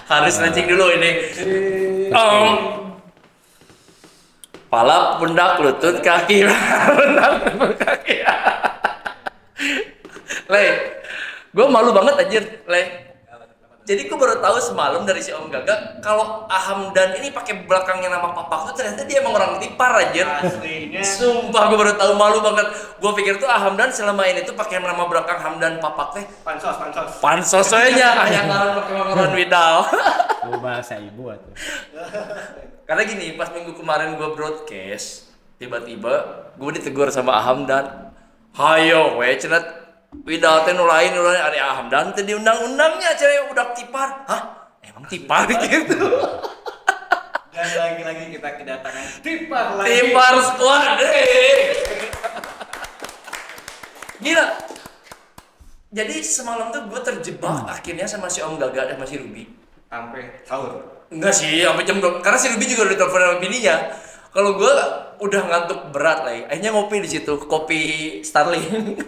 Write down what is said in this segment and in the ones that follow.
Harus stretching dulu ini. Kepala, pundak, lutut, kaki. Pundak, lutut, kaki. Le, gue malu banget anjir, Le. Jadi gue baru tahu semalam dari si Om Gaga kalau Ahamdan ini pakai belakangnya nama papak tuh ternyata dia emang orang Tipar anjir. Aslinya. Sumpah gue baru tahu, malu banget. Gue pikir tuh Ahamdan selama ini tuh pakai nama belakang Hamdan papak teh. Pansos soalnya yang ngaran pakai makanan widal. Gue bahasa ibu atuh. Karena gini, pas minggu kemarin gue broadcast, tiba-tiba gue ditegur sama Ahamdan. Hayo, we cenat widal teh nulain ada Ahamdan teh diundang-undangnya cewek udah Tipar. Hah? Emang Tipar gitu? Dan lagi-lagi kita kedatangan Tipar lagi. Tipar squad. Gila. Jadi semalam tuh gue terjebak akhirnya sama si Om Gaga sama si Ruby. Sampai sahur. Enggak sih, sampai jam 2. Karena si Ruby juga udah telepon sama bininya. Kalau gue udah ngantuk berat lah, akhirnya ngopi di situ, kopi Starling.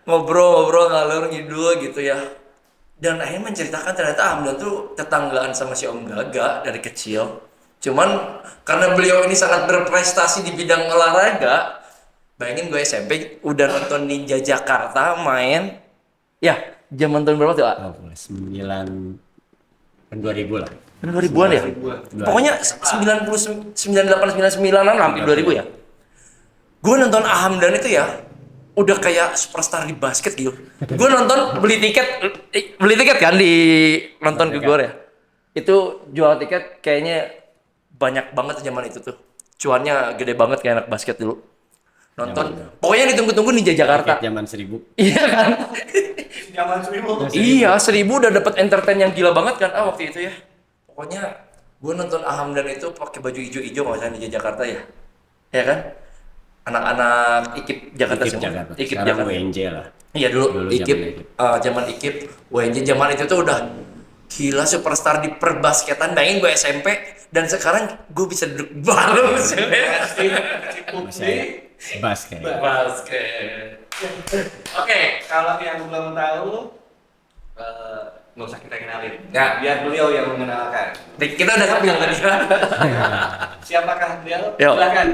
Ngobrol-ngobrol ngalur ngidul gitu ya. Dan akhirnya menceritakan ternyata Hamdan tuh tetanggaan sama si Om Gaga dari kecil. Cuman karena beliau ini sangat berprestasi di bidang olahraga, bayangin gue SMP udah nonton Ninja Jakarta main. Ya, zaman tahun berapa tuh, A? 2000 lah. 2000-an ya? Pokoknya 99, 98, 99-an hampir 2000 ya? Gue nonton Ahamdan itu ya, udah kayak superstar di basket gitu. Gue nonton beli tiket kan di nonton ke Gor ya. Itu jual tiket kayaknya banyak banget zaman itu tuh. Cuannya gede banget kayak anak basket dulu. Nonton, pokoknya ditunggu-tunggu Ninja Jakarta. Zaman 1000. Iya kan? Zaman 1000. Iya, 1000 udah dapat entertain yang gila banget kan waktu itu ya. Pokoknya gue nonton Ahamdan itu pakai baju hijau-hijau kalau Ninja Jakarta ya. Ya kan? Anak-anak IKIP Jakarta semua. IKIP Sekarang Jakarta. WNJ lah. Iya dulu IKIP, zaman IKIP, WNJ zaman itu tuh udah gila superstar di perbasketan. Bayangin gue SMP dan sekarang gue bisa duduk bareng Masih basket. basket. Oke. Kalau yang belum tahu, nggak usah kita kenalin. Ya. Biar beliau yang mengenalkan. Kita udah bilang tadi. Siapakah beliau? Yuk. Silakan.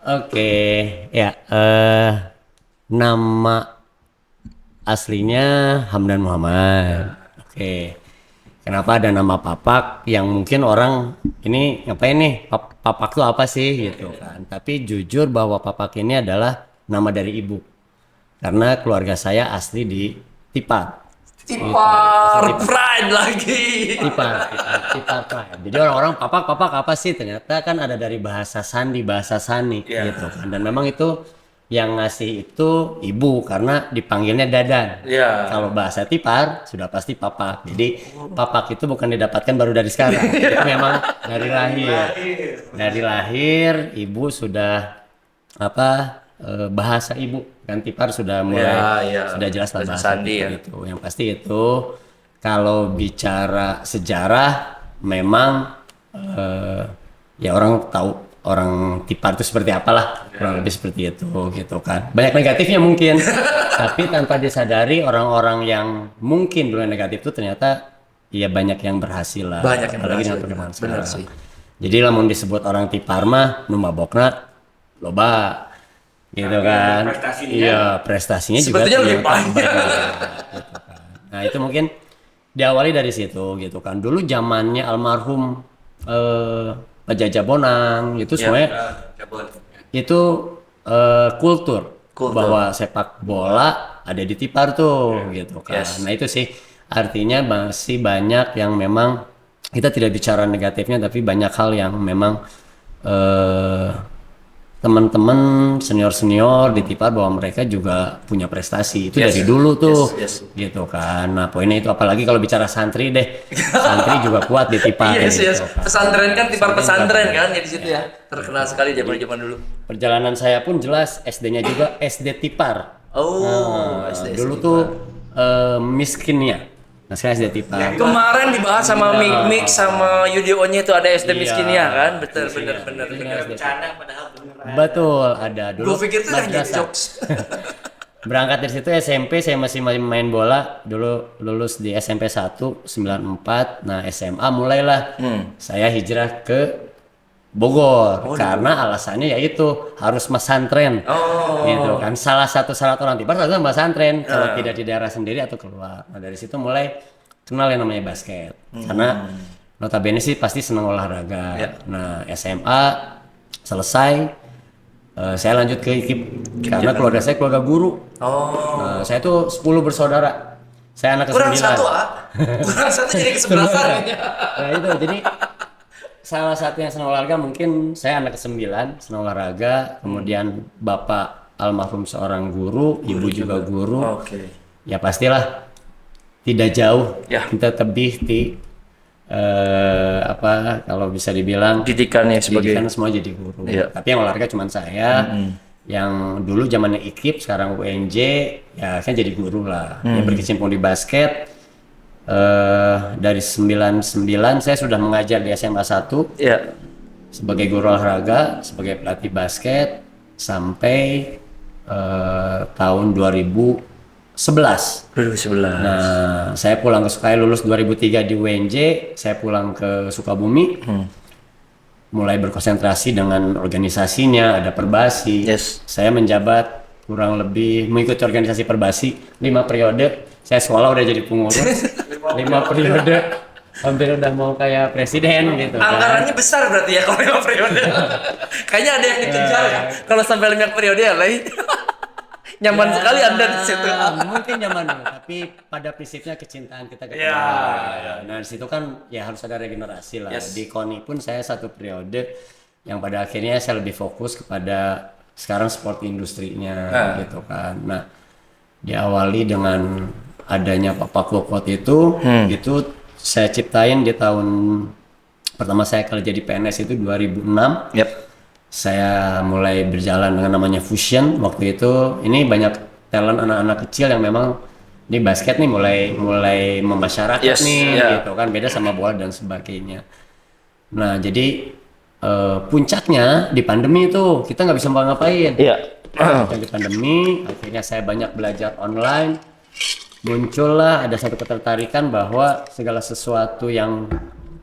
Oke, ya nama aslinya Hamdan Muhammad. Oke. Kenapa ada nama Papak yang mungkin orang ini ngapain nih? Papak tuh apa sih gitu kan. Tapi jujur bahwa Papak ini adalah nama dari ibu. Karena keluarga saya asli di Tipar. Tipar Pride lagi. Tipar Pride. Jadi orang-orang papak apa sih? Ternyata kan ada dari bahasa sandi gitu kan. Dan memang itu yang ngasih itu ibu karena dipanggilnya Dadan. Iya. Kalau bahasa Tipar sudah pasti papak. Jadi papak itu bukan didapatkan baru dari sekarang. Itu memang dari lahir. Dari lahir ibu sudah bahasa ibu kan Tipar sudah mulai sudah jelas lah bahasa sandi ya. gitu. Yang pasti itu kalau bicara sejarah memang ya orang tahu orang Tipar itu seperti apalah kurang lebih seperti itu gitu kan. Banyak negatifnya mungkin tapi tanpa disadari orang-orang yang mungkin dulu negatif itu ternyata ya banyak yang berhasil lah. Banyak yang apalagi berhasil. dengan perkembangan Benar sekarang. sih. Jadi lamun disebut orang Tipar mah nu mabokna loba gitu kan. Prestasinya. Iya, prestasinya juga Sebetulnya lebih ternyata banyak. gitu kan. Nah, itu mungkin diawali dari situ gitu kan. Dulu zamannya almarhum Pak Jaja Bonang itu semuanya itu kultur bahwa sepak bola ada di Tipar tuh gitu kan. Yes. Nah, itu sih artinya masih banyak yang memang kita tidak bicara negatifnya tapi banyak hal yang memang teman-teman senior di Tipar bahwa mereka juga punya prestasi itu dari dulu tuh gitu kan. Nah poinnya itu apalagi kalau bicara santri deh, santri juga kuat di Tipar. Yes. Kan. Pesantren kan Tipar pesantren kan ya di situ ya, terkenal sekali zaman dulu. Perjalanan saya pun jelas SD-nya juga SD Tipar. SD Dulu tuh miskinnya. Nah sekarang SD Tipar. Kemarin dibahas sama Mik sama Yudionya itu ada SD miskinnya kan, bener. Bercanda padahal beneran. Betul ada dulu. Gue pikir tuh hanya madrasah. jokes. Berangkat dari situ SMP saya masih main bola. Dulu lulus di SMP 1 94. Nah, SMA mulailah saya hijrah ke Bogor karena alasannya yaitu harus pesantren. Gitu kan. Salah satu syarat orang Tipar adalah pesantren. Kalau tidak di daerah sendiri atau keluar. Nah, dari situ mulai kenal yang namanya basket. Karena notabene sih pasti senang olahraga. Nah, SMA selesai. Saya lanjut ke IKIP karena keluarga saya keluarga guru. Nah, saya tuh 10 bersaudara. Saya anak Kurang ke-9. satu, kurang satu jadi kesebelasan. Nah itu jadi salah satu yang senang olahraga mungkin saya anak ke-9 senang olahraga. Kemudian bapak almarhum seorang guru, ibu juga guru. Ya pastilah tidak jauh. Kita tebih di kalau bisa dibilang Didikannya sebagai didikan semua jadi guru. Tapi yang olahraga cuma saya. Yang dulu zamannya IKIP, sekarang UNJ, ya kan jadi guru lah. Yang berkecimpung di basket. Dari 99 saya sudah mengajar di SMA 1 sebagai guru olahraga, sebagai pelatih basket sampai tahun 2011. Nah, saya pulang ke Sukabumi, lulus 2003 di UNJ, saya pulang ke Sukabumi, mulai berkonsentrasi dengan organisasinya, ada Perbasi. Saya menjabat kurang lebih mengikuti organisasi Perbasi 5 periode. Saya sekolah udah jadi pengurus 5 periode, hampir udah mau kayak presiden gitu. Anggarannya besar berarti ya kalau 5 periode. Kayaknya ada yang dikejar ya. Kalau sampai 5 periode ya, Lay. Nyaman sekali Anda di situ. Mungkin nyaman dulu, tapi pada prinsipnya kecintaan kita ke Nah, di situ kan ya harus ada regenerasi lah. Di KONI pun saya 1 periode yang pada akhirnya saya lebih fokus kepada sekarang sport industrinya gitu kan. Nah, diawali dengan adanya Papa Kokot itu saya ciptain di tahun pertama saya kali jadi PNS itu 2006. Saya mulai berjalan dengan namanya Fusion. Waktu itu ini banyak talent anak-anak kecil yang memang di basket nih mulai memasyarakat gitu kan, beda sama bola dan sebagainya. Nah, jadi puncaknya di pandemi itu kita nggak bisa ngapain. Di pandemi akhirnya saya banyak belajar online. Muncullah ada satu ketertarikan bahwa segala sesuatu yang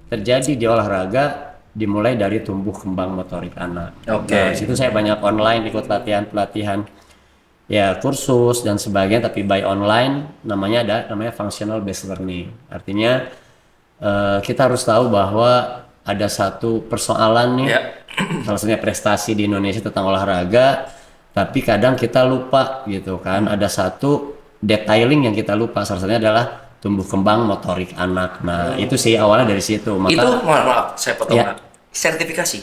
terjadi di olahraga dimulai dari tumbuh kembang motorik anak. Nah, situ saya banyak online ikut pelatihan ya kursus dan sebagainya, tapi by online namanya functional based learning. Artinya kita harus tahu bahwa ada satu persoalan nih, salah satunya prestasi di Indonesia tentang olahraga, tapi kadang kita lupa gitu kan. Ada satu detailing yang kita lupa, salah satunya adalah tumbuh kembang motorik anak. Nah, itu sih awalnya dari situ. Maka, itu maaf saya potong. Sertifikasi.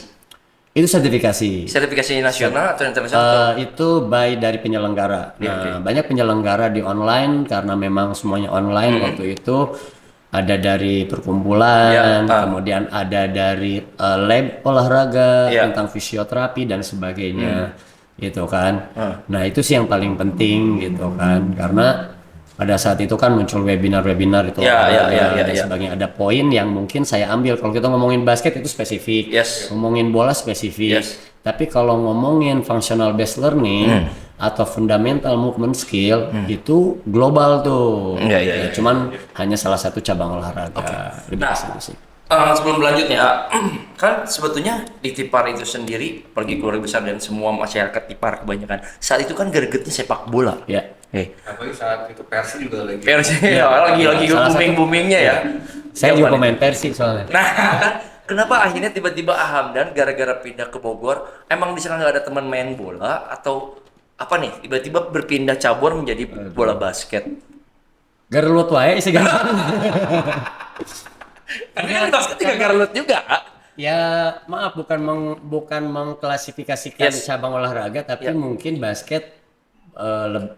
Itu sertifikasi. Sertifikasi nasional atau internasional? Itu by dari penyelenggara. Nah, banyak penyelenggara di online karena memang semuanya online waktu itu. Ada dari perkumpulan, kemudian ada dari lab olahraga tentang fisioterapi dan sebagainya, gitu kan. Nah, itu sih yang paling penting gitu kan, karena pada saat itu kan muncul webinar-webinar itu dan sebagainya. Ada poin yang mungkin saya ambil. Kalau kita ngomongin basket itu spesifik, ngomongin bola spesifik. Tapi kalau ngomongin functional based learning atau fundamental movement skill itu global tuh. Ya, cuman hanya salah satu cabang olahraga. Nah, sebelum berlanjutnya, kan sebetulnya di Tipar itu sendiri, pergi keluarga besar dan semua masyarakat Tipar kebanyakan saat itu kan gregetnya sepak bola. Apalagi saat itu Persi juga lagi. Lagi booming-boomingnya ya. Saya juga pemain Persi soalnya. Nah, kenapa akhirnya tiba-tiba Ahamdan gara-gara pindah ke Bogor, emang di sana nggak ada teman main bola atau apa nih? Tiba-tiba berpindah cabur menjadi bola basket. Garlut wae sih gampang. Tapi kan basket juga garlut juga. Ya maaf, bukan mengklasifikasikan cabang olahraga, tapi mungkin basket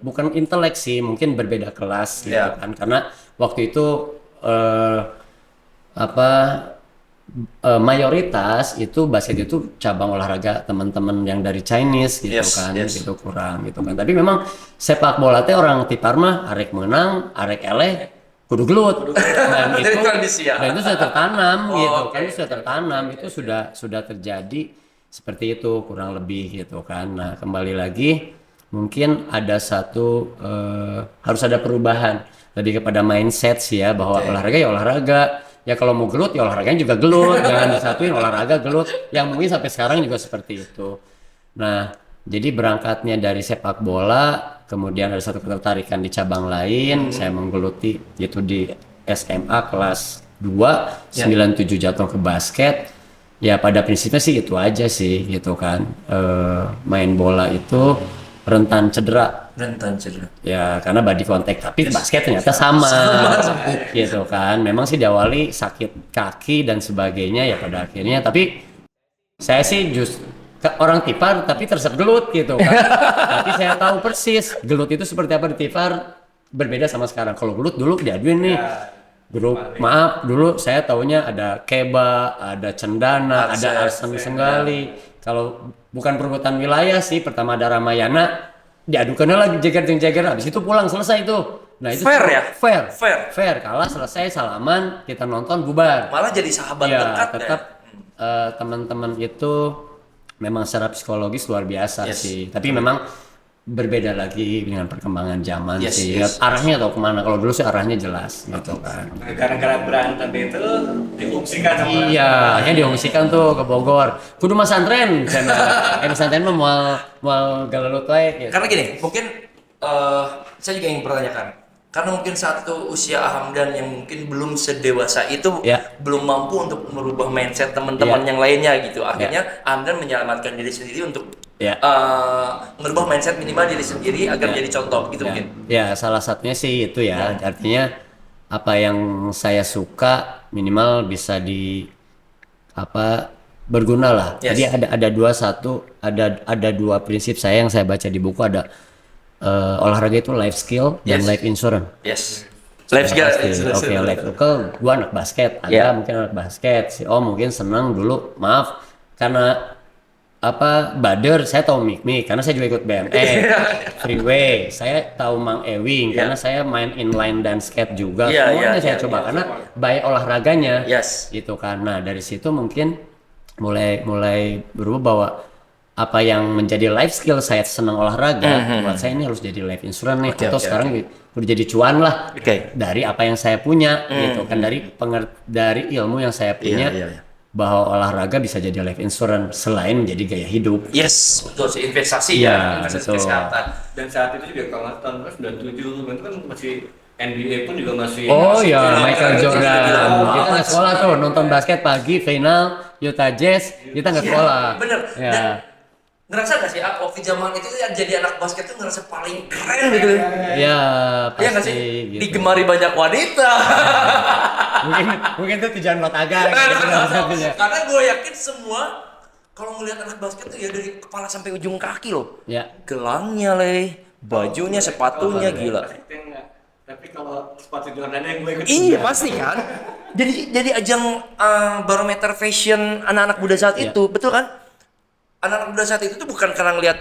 bukan intelek sih, mungkin berbeda kelas gitu kan, karena waktu itu mayoritas itu basket itu cabang olahraga teman-teman yang dari Chinese gitu gitu kurang gitu kan. Tapi memang sepak bola teh orang Tipar mah arek menang, arek eleh kudu gelut. Dan itu sudah tertanam gitu kan, sudah tertanam, itu sudah terjadi seperti itu kurang lebih gitu kan. Nah, kembali lagi mungkin ada harus ada perubahan lebih kepada mindset sih ya, bahwa olahraga ya olahraga. Ya kalau mau gelut ya olahraganya juga gelut, jangan disatuin olahraga gelut. Yang mungkin sampai sekarang juga seperti itu. Nah, jadi berangkatnya dari sepak bola, kemudian ada satu ketertarikan di cabang lain, saya menggeluti yaitu di SMA kelas 2, 97 jatuh ke basket. Ya pada prinsipnya sih itu aja sih gitu kan. Main bola itu rentan cedera. Ya karena body contact, tapi basket ternyata sama gitu kan. Memang sih diawali sakit kaki dan sebagainya ya pada akhirnya, tapi saya sih orang tipar tapi tersebut gelut gitu kan. Tapi saya tahu persis gelut itu seperti apa di tipar, berbeda sama sekarang. Kalau gelut dulu diaduin nih grup, maaf dulu saya taunya ada Keba, ada Cendana, ada Arsen Senggali. Kalau bukan perebutan wilayah sih, pertama ada Ramayana, diadukannya lagi jeger-jeger, habis itu pulang selesai itu. Nah itu Fair ya? Fair. Kalah selesai salaman, kita nonton bubar. Malah jadi sahabat Ya dekat tetap teman-teman itu memang secara psikologis luar biasa sih. Tapi memang berbeda lagi dengan perkembangan zaman sih. Arahnya atau kemana? Kalau dulu sih arahnya jelas gitu kan. Gara-gara berantem itu diungsikan sama Iya, akhirnya diungsikan tuh ke Bogor. Kudu mas santren, pesantren mah mau galelut wae gitu. Karena gini, mungkin saya juga ingin pertanyakan. Karena mungkin satu usia Hamdan yang mungkin belum sedewasa itu, belum mampu untuk merubah mindset teman-teman yang lainnya gitu. Akhirnya Hamdan menyelamatkan diri sendiri untuk merubah mindset minimal diri sendiri agar jadi contoh gitu mungkin. Ya, salah satunya sih itu ya. Artinya apa yang saya suka minimal bisa berguna lah. Jadi ada dua prinsip saya yang saya baca di buku, ada olahraga itu life skill dan life insurance. Life skill. Oke, life skill. Gua anak basket, mungkin anak basket. Si Om mungkin senang dulu, maaf karena Bader, saya tahu Mikmi karena saya juga ikut BMX, Freeway, saya tahu Mang Ewing karena saya main inline dan skate juga, semuanya saya coba karena baik olahraganya, gitu kan. Nah dari situ mungkin mulai berubah bahwa apa yang menjadi life skill saya senang olahraga, buat saya ini harus jadi life insurance nih, atau sekarang udah jadi cuan lah dari apa yang saya punya, gitu kan, dari ilmu yang saya punya. Bahwa olahraga bisa jadi life insurance selain menjadi gaya hidup. Betul sih, investasi investasi kesehatan. Dan saat itu juga kalau tahun 97 itu kan masih NBA pun juga masih Michael Jordan. Kita nggak sekolah tuh nonton basket pagi final Utah Jazz, kita nggak sekolah. Bener. Dan ngerasa gak sih waktu zaman itu yang jadi anak basket tuh ngerasa paling keren gitu? Iya, pasti. Iya sih? Gitu. Digemari banyak wanita. mungkin itu tujuan buat agak gitu Karena gue yakin semua kalau ngelihat anak basket tuh ya dari kepala sampai ujung kaki loh. Gelangnya bajunya, sepatunya gila. Tapi kalau sepatu Jordan yang gue ikut. Iya pasti kan. Jadi ajang barometer fashion anak-anak muda saat itu, betul kan? Anak-anak muda saat itu tuh bukan karena ngelihat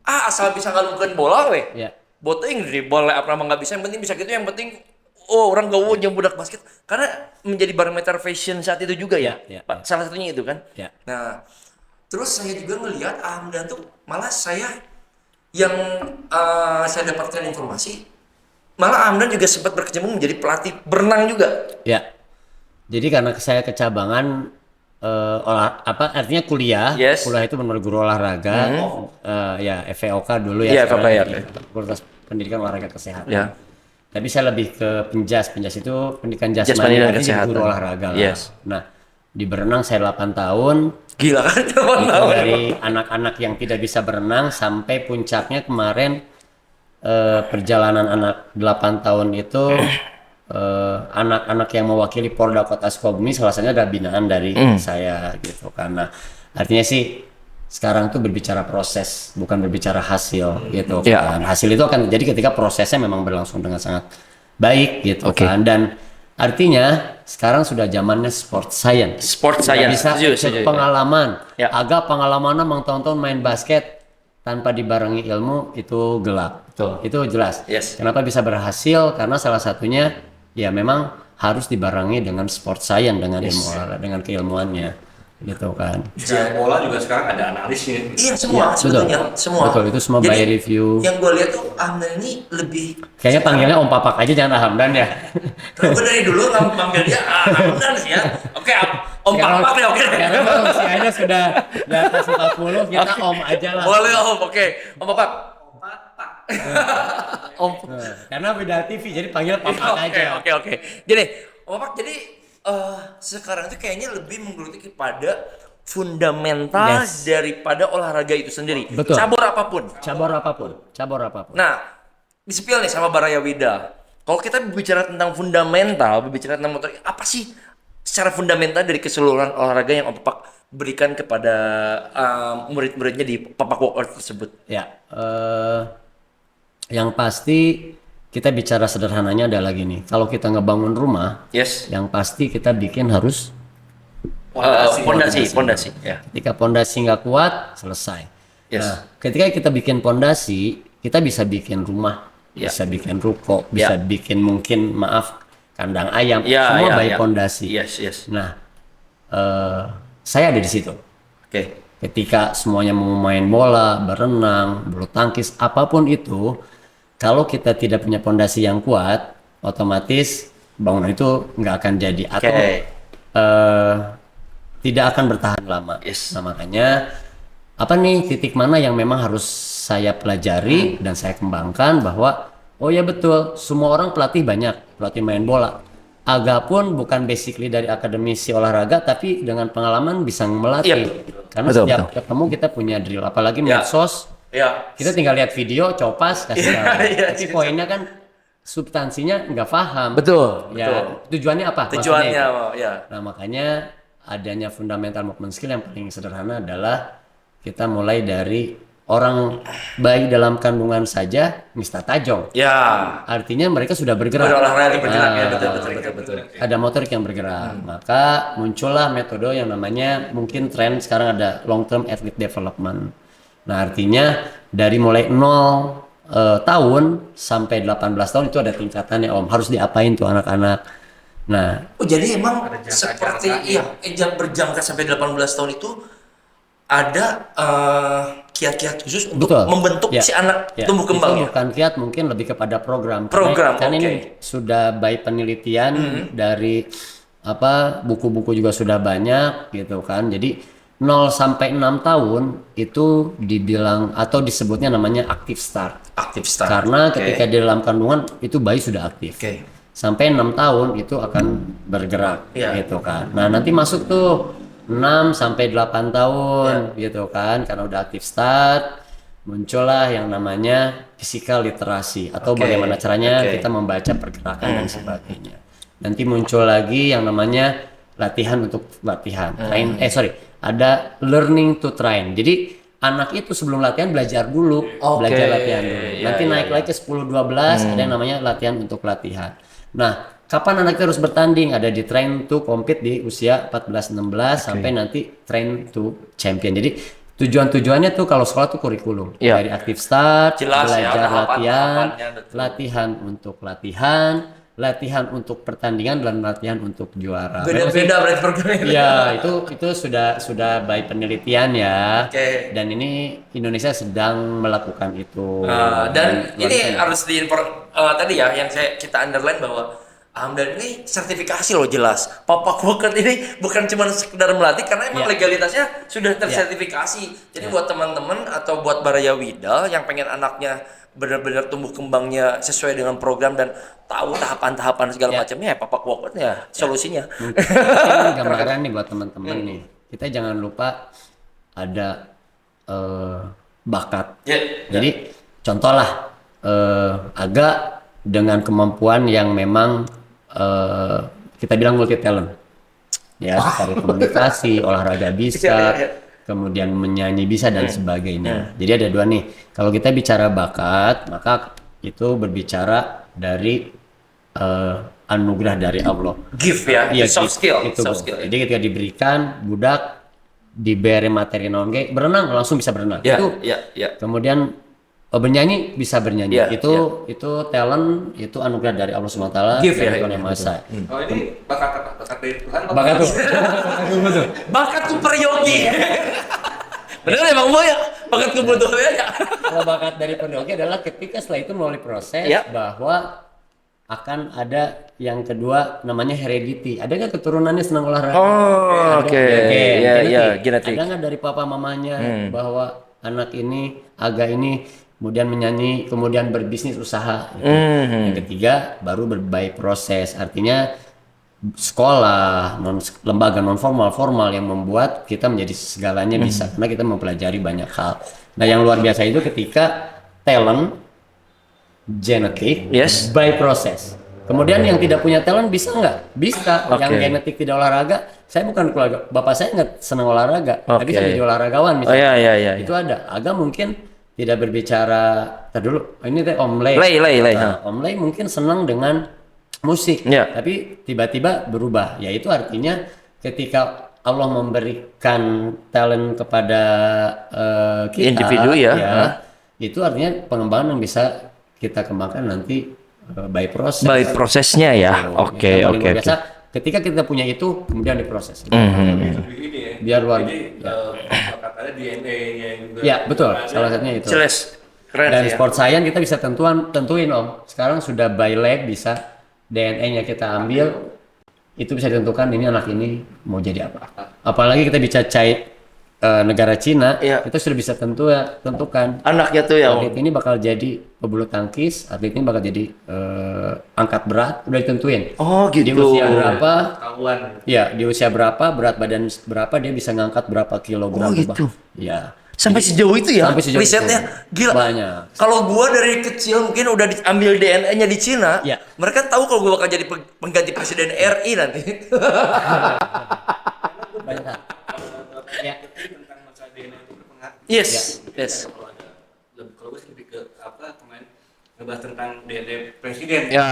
asal bisa ngalungkan bola boting dribble apa nggak bisa, yang penting bisa gitu, yang penting orang gaul yang budak basket, karena menjadi barometer fashion saat itu juga salah satunya itu kan. Nah terus saya juga ngelihat Hamdan tuh malah saya dapatkan informasi malah Hamdan juga sempat berkecimpung menjadi pelatih berenang juga. Jadi karena saya kecabangan artinya kuliah itu benar guru olahraga, FVOK dulu Fakultas Pendidikan Olahraga Kesehatan. Tapi saya lebih ke penjas itu pendidikan jasmani dan kesehatan, guru olahraga lah. Nah di berenang saya 8 tahun. Gila kan? Itu dari anak-anak yang tidak bisa berenang sampai puncaknya kemarin perjalanan anak 8 tahun itu. Anak-anak yang mewakili Polda Kota Sukabumi salah satunya ada binaan dari saya gitu, karena artinya sih sekarang tuh berbicara proses bukan berbicara hasil gitu kan. Hasil itu akan terjadi ketika prosesnya memang berlangsung dengan sangat baik gitu kan, dan artinya sekarang sudah zamannya sport science bisa pengalaman pengalaman mang tahun-tahun main basket tanpa dibarengi ilmu itu gelap. Itu jelas. Kenapa bisa berhasil? Karena salah satunya ya memang harus dibarengi dengan sport science, dengan ilmu olahraga, dengan keilmuannya. gitu kan. Sepak bola juga sekarang ada analisnya. Iya semua sebetulnya semua. Betul, itu semua by review. Yang gue lihat tuh Hamdan ini lebih. Kayaknya panggilnya Om Papak aja, jangan Hamdan ya. Kalau gue dari dulu nggak panggil dia Hamdan sih ya. Oke, Om Papak deh oke. Karena usianya sudah di atas 40, kita Om aja lah. Boleh Om, oke. Om Papak. Om. Karena beda TV, jadi panggil Papak aja. Oke. Gini, Om Papak jadi sekarang itu kayaknya lebih menggeluti kepada fundamental daripada olahraga itu sendiri. Betul. Cabur apapun. Cabur apapun. Nah, di-spill nih sama Baraya Wida. Kalau kita berbicara tentang fundamental, berbicara tentang motor, apa sih secara fundamental dari keseluruhan olahraga yang Om Papak berikan kepada murid-muridnya di Papak Walkout tersebut? Ya, yang pasti kita bicara sederhananya adalah gini. Kalau kita ngebangun rumah, yang pasti kita bikin harus pondasi. Ya. Ketika pondasi nggak kuat, selesai. Nah, ketika kita bikin pondasi, kita bisa bikin rumah, bisa bikin ruko, bisa bikin mungkin kandang ayam, semua by pondasi. Nah, saya ada di situ. Ketika semuanya mau main bola, berenang, bulu tangkis, apapun itu, kalau kita tidak punya pondasi yang kuat, otomatis bangunan itu nggak akan jadi atau tidak akan bertahan lama. Nah makanya apa nih titik mana yang memang harus saya pelajari dan saya kembangkan bahwa oh ya betul, semua orang pelatih banyak, pelatih main bola. Aga pun bukan basically dari akademisi olahraga, tapi dengan pengalaman bisa melatih. Karena setiap ketemu kita punya drill, apalagi medsos. Kita tinggal lihat video, copas, kasih tahu. Tapi poinnya kan substansinya nggak paham. Betul. Tujuannya apa? Tujuannya, Nah makanya adanya fundamental movement skill yang paling sederhana adalah kita mulai dari orang bayi dalam kandungan saja Mr. Tajong. Artinya mereka sudah bergerak. Betul. Ada motorik yang bergerak. Maka muncullah metode yang namanya mungkin tren sekarang ada long term athlete development. Nah artinya dari mulai 0 tahun sampai 18 tahun itu ada tingkatannya Om. Harus diapain tuh anak-anak. Nah, jadi emang seperti yang berjangka sampai 18 tahun itu ada kiat-kiat khusus untuk membentuk si anak tumbuh kembang. Itu bukan kiat, mungkin lebih kepada program. Karena ini sudah by penelitian dari buku-buku juga sudah banyak gitu kan. Jadi 0 sampai 6 tahun itu dibilang atau disebutnya namanya active start. Karena ketika di dalam kandungan itu bayi sudah aktif. Sampai 6 tahun itu akan bergerak gitu kan. Nah, nanti masuk tuh 6 sampai 8 tahun gitu kan. Karena udah active start, muncullah yang namanya physical literasi atau bagaimana caranya kita membaca pergerakan dan sebagainya. Nanti muncul lagi yang namanya latihan untuk latihan. Ada learning to train. Jadi anak itu sebelum latihan belajar dulu, belajar latihan dulu. Nanti naik lagi ke 10-12 ada yang namanya latihan untuk latihan. Nah, kapan anak itu harus bertanding? Ada di train to compete di usia 14-16 sampai nanti train to champion. Jadi tujuannya tuh kalau sekolah tuh kurikulum. Dari active start, belajar latihan untuk latihan untuk pertandingan dan latihan untuk juara. Beda-beda berarti programnya. Ya, itu sudah by penelitian ya. Dan ini Indonesia sedang melakukan itu. Dan ini harus tadi ya yang kita underline bahwa Hamdan ini sertifikasi loh jelas. Papak Walkout ini bukan cuma sekedar melatih karena emang legalitasnya sudah tersertifikasi. Jadi buat teman-teman atau buat Baraya Wida yang pengen anaknya benar-benar tumbuh kembangnya sesuai dengan program dan tahu tahapan-tahapan segala macamnya Papak Walkout solusinya. Ini gambaran nih buat teman-teman nih. Kita jangan lupa ada bakat. Jadi contoh lah agak dengan kemampuan yang memang kita bilang multi talent. Dari komunikasi, olahraga bisa, kemudian menyanyi bisa dan sebagainya. Jadi ada dua nih. Kalau kita bicara bakat, maka itu berbicara dari anugerah dari Allah. Gift soft skill. Jadi ketika diberikan budak diberi materi berenang langsung bisa berenang. Kemudian bernyanyi bisa bernyanyi. Iya, Itu talent, itu anugerah dari Allah Subhanahu wa taala, Gift dari ya, Tuhan Yang Maha Esa. Oh ini bakat apa? Bakat dari Tuhan apa? Bakat tuh. Bakat super yogi. Bener ya Bang Boy ya? Bakat kebutuhannya ya. Kalau bakat dari pendoki adalah ketika setelah itu melalui proses Ya. bahwa akan ada yang kedua namanya heredity. Ada nggak keturunannya senang olahraga? Oh, oke. Ya, genetik. Ada nggak dari papa mamanya bahwa anak ini agak ini kemudian menyanyi, kemudian berbisnis usaha. Gitu. Yang ketiga baru by proses, artinya sekolah, lembaga non formal, formal yang membuat kita menjadi segalanya bisa karena kita mempelajari banyak hal. Nah, yang luar biasa itu ketika talent, genetik, Yes. by proses. Kemudian yang tidak punya talent bisa nggak? Bisa. Yang genetik tidak olahraga, saya bukan keluarga, bapak saya nggak senang olahraga, tapi saya jadi olahragawan Oh misalnya. iya. Itu ada. Agak mungkin tidak berbicara. Tar dulu, ini teh Om Lei. Lei. Nah, Om Lei mungkin senang dengan musik, Ya. tapi tiba-tiba berubah. Yaitu artinya ketika Allah memberikan talent kepada kita, Individu ya. itu artinya pengembangan yang bisa kita kembangkan nanti by proses. By prosesnya ya. Oke. Yang paling luar biasa, ketika kita punya itu kemudian diproses. Ini ya. Biar luar. Jadi bakat ada DNA-nya juga. Ya betul, salah satunya itu. Jelas. Keren Dan sih ya. sport science kita bisa tentuin Om. Sekarang sudah by lab bisa DNA-nya kita ambil, itu bisa ditentukan ini anak ini mau jadi apa. Apalagi kita bisa negara Cina, Iya. itu sudah bisa tentukan. Anaknya tuh ya. Atlet ini bakal jadi pebulu tangkis, atlet ini bakal jadi angkat berat, udah ditentuin. Oh Di gitu. usia berapa? Kawan. Ya, di usia berapa, berat badan berapa dia bisa ngangkat berapa kilogram. Oh, gitu. Ya. Sampai sejauh itu ya. Sampai sejauh risetnya. itu. Gila. Banyak. Kalau gua dari kecil mungkin udah diambil DNA-nya di Cina, Ya. mereka tahu kalau gua bakal jadi pengganti presiden RI nanti. Banyak hal. Ya. Tentang masa DNA itu berpengaruh. Yes. Kalau ada, kalau gue lebih ke apa kemarin ngebahas tentang DNA presiden. Iya.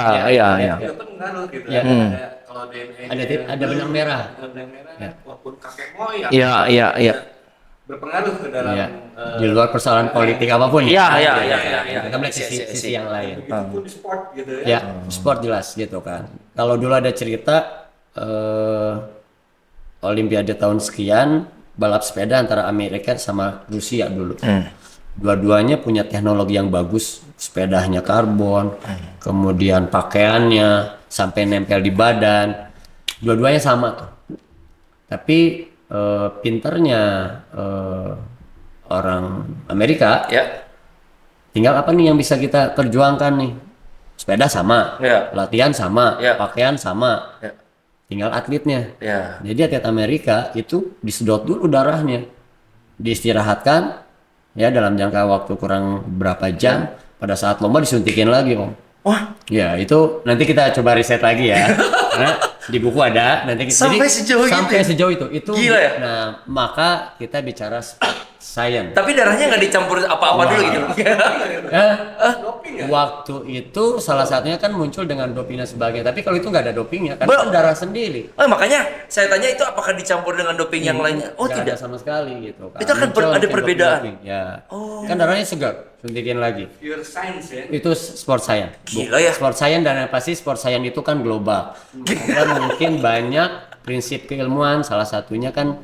Itu kan pengaruh gitu. Ya. Ada kalau DNA Ada benang merah. benang merah, walaupun kakek moyang. Iya. Berpengaruh ke dalam. Ya. Di luar persoalan politik apapun ya. Iya. Kita melihat sisi yang lain. Itu pun di sport gitu ya. Ya, sport jelas gitu kan. Kalau dulu ada cerita Olimpiade tahun sekian balap sepeda antara Amerika sama Rusia dulu. Dua-duanya punya teknologi yang bagus, sepedanya karbon, kemudian pakaiannya sampai nempel di badan. Dua-duanya sama tuh. Tapi pinternya orang Amerika, Ya. tinggal apa nih yang bisa kita perjuangkan nih? Sepeda sama, Ya. latihan sama, Ya. pakaian sama, Ya. tinggal atletnya. Ya. Jadi atlet Amerika itu disedot dulu darahnya, diistirahatkan, ya dalam jangka waktu kurang berapa jam. Pada saat lomba disuntikin lagi Om. Wah, Ya itu nanti kita coba riset lagi ya. Karena di buku ada. Nanti Sampai sejauh itu sampai ya? sejauh itu. Itu Gila ya? Nah maka kita bicara science. tapi darahnya nggak dicampur apa-apa dulu gitu. Doping ya. Waktu itu salah satunya kan muncul dengan doping dan sebagainya. Tapi kalau itu nggak ada dopingnya, kan Bro. itu darah sendiri. Oh, makanya saya tanya itu apakah dicampur dengan doping yang lainnya? Oh, Nggak tidak. ada sama sekali gitu kan. Itu akan Muncul ada mungkin perbedaan. doping. Ya. Kan darahnya segar, suntikin lagi. Pure science ya. Itu sport science. Gila ya. Sport science dan yang pasti sport science itu kan global. Ada mungkin banyak prinsip keilmuan, salah satunya kan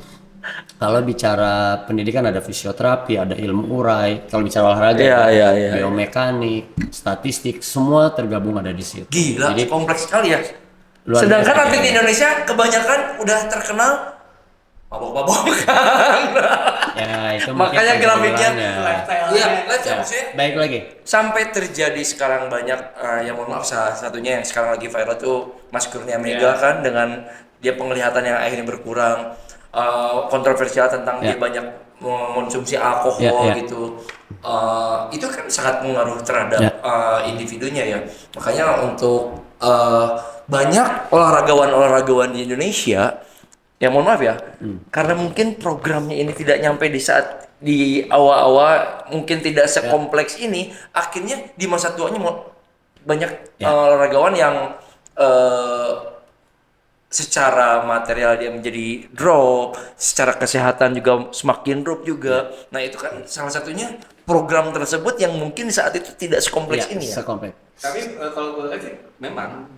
kalau bicara pendidikan ada fisioterapi, ada ilmu urai, kalau bicara olahraga Iya. biomekanik, statistik, semua tergabung ada di situ. Gila, Jadi kompleks sekali ya. luar Sedangkan biasa. atlet di Indonesia kebanyakan udah terkenal mabok-mabokan. Ya, itu Makanya mungkin grafiknya. Lifestyle. Iya, maksudnya Baik lagi. sampai terjadi sekarang banyak yang mohon maaf salah satunya yang sekarang lagi viral tuh Mas Kurnia Mega kan dengan dia penglihatan yang akhirnya berkurang, kontroversial tentang dia banyak mengonsumsi alkohol Ya. gitu. Itu kan sangat mengaruh terhadap individunya ya. Makanya untuk banyak olahragawan di Indonesia ya mohon maaf ya, karena mungkin programnya ini tidak nyampe di awal-awal, mungkin tidak sekompleks ini, akhirnya di masa tuanya banyak olahragawan yang secara material dia menjadi drop, secara kesehatan juga semakin drop juga. Nah itu kan salah satunya program tersebut yang mungkin saat itu tidak sekompleks ini ya. Sekompleks. Tapi kalau gue lihat sih memang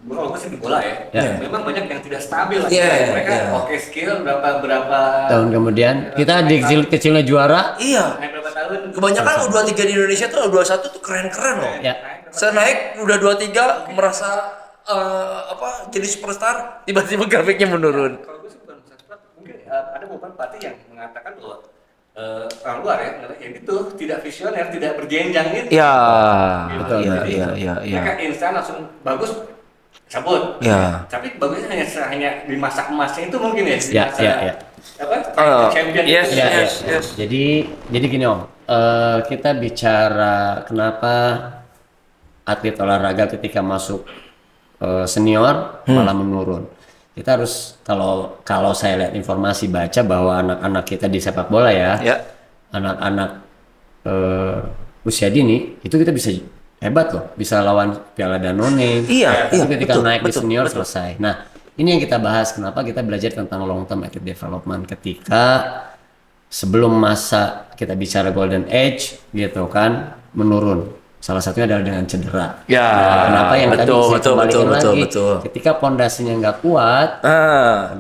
kalau gue sih di bola ya, Ya. memang banyak yang tidak stabil lah. Iya, Mereka iya. oke skill berapa Tahun kemudian kita di kecilnya juara. Iya. naik berapa tahun. Kebanyakan U23 di Indonesia tuh U21 tuh keren-keren loh. Ya. Saya naik udah 23 merasa jadi superstar, tiba-tiba grafiknya menurun. Kalau gue sih bukan subscribe, mungkin ada beberapa pelatih yang mengatakan bahwa orang luar ya, yang itu tidak visioner, tidak berjenjang itu. Ya, Betul, Jadi, iya. mereka instan langsung bagus cabut. Ya. Tapi bagusnya hanya di masa emasnya itu mungkin ya. Di Ya, masa, ya. champion yes, itu. Ya, ya. yes. Jadi gini Om, kita bicara kenapa atlet olahraga ketika masuk senior malah menurun. Kita harus kalau saya lihat informasi baca bahwa anak-anak kita di sepak bola ya, anak-anak usia dini itu kita bisa hebat loh, bisa lawan Piala Danone. Iya, Tapi ketika betul, naik di betul, senior betul. selesai. Nah, ini yang kita bahas kenapa kita belajar tentang long term athlete development ketika sebelum masa kita bicara golden age gitu kan menurun. Salah satunya adalah dengan cedera. Ya, Kenapa yang tadi betul, saya betul, kembalikan betul, lagi betul. ketika pondasinya nggak kuat, Ah,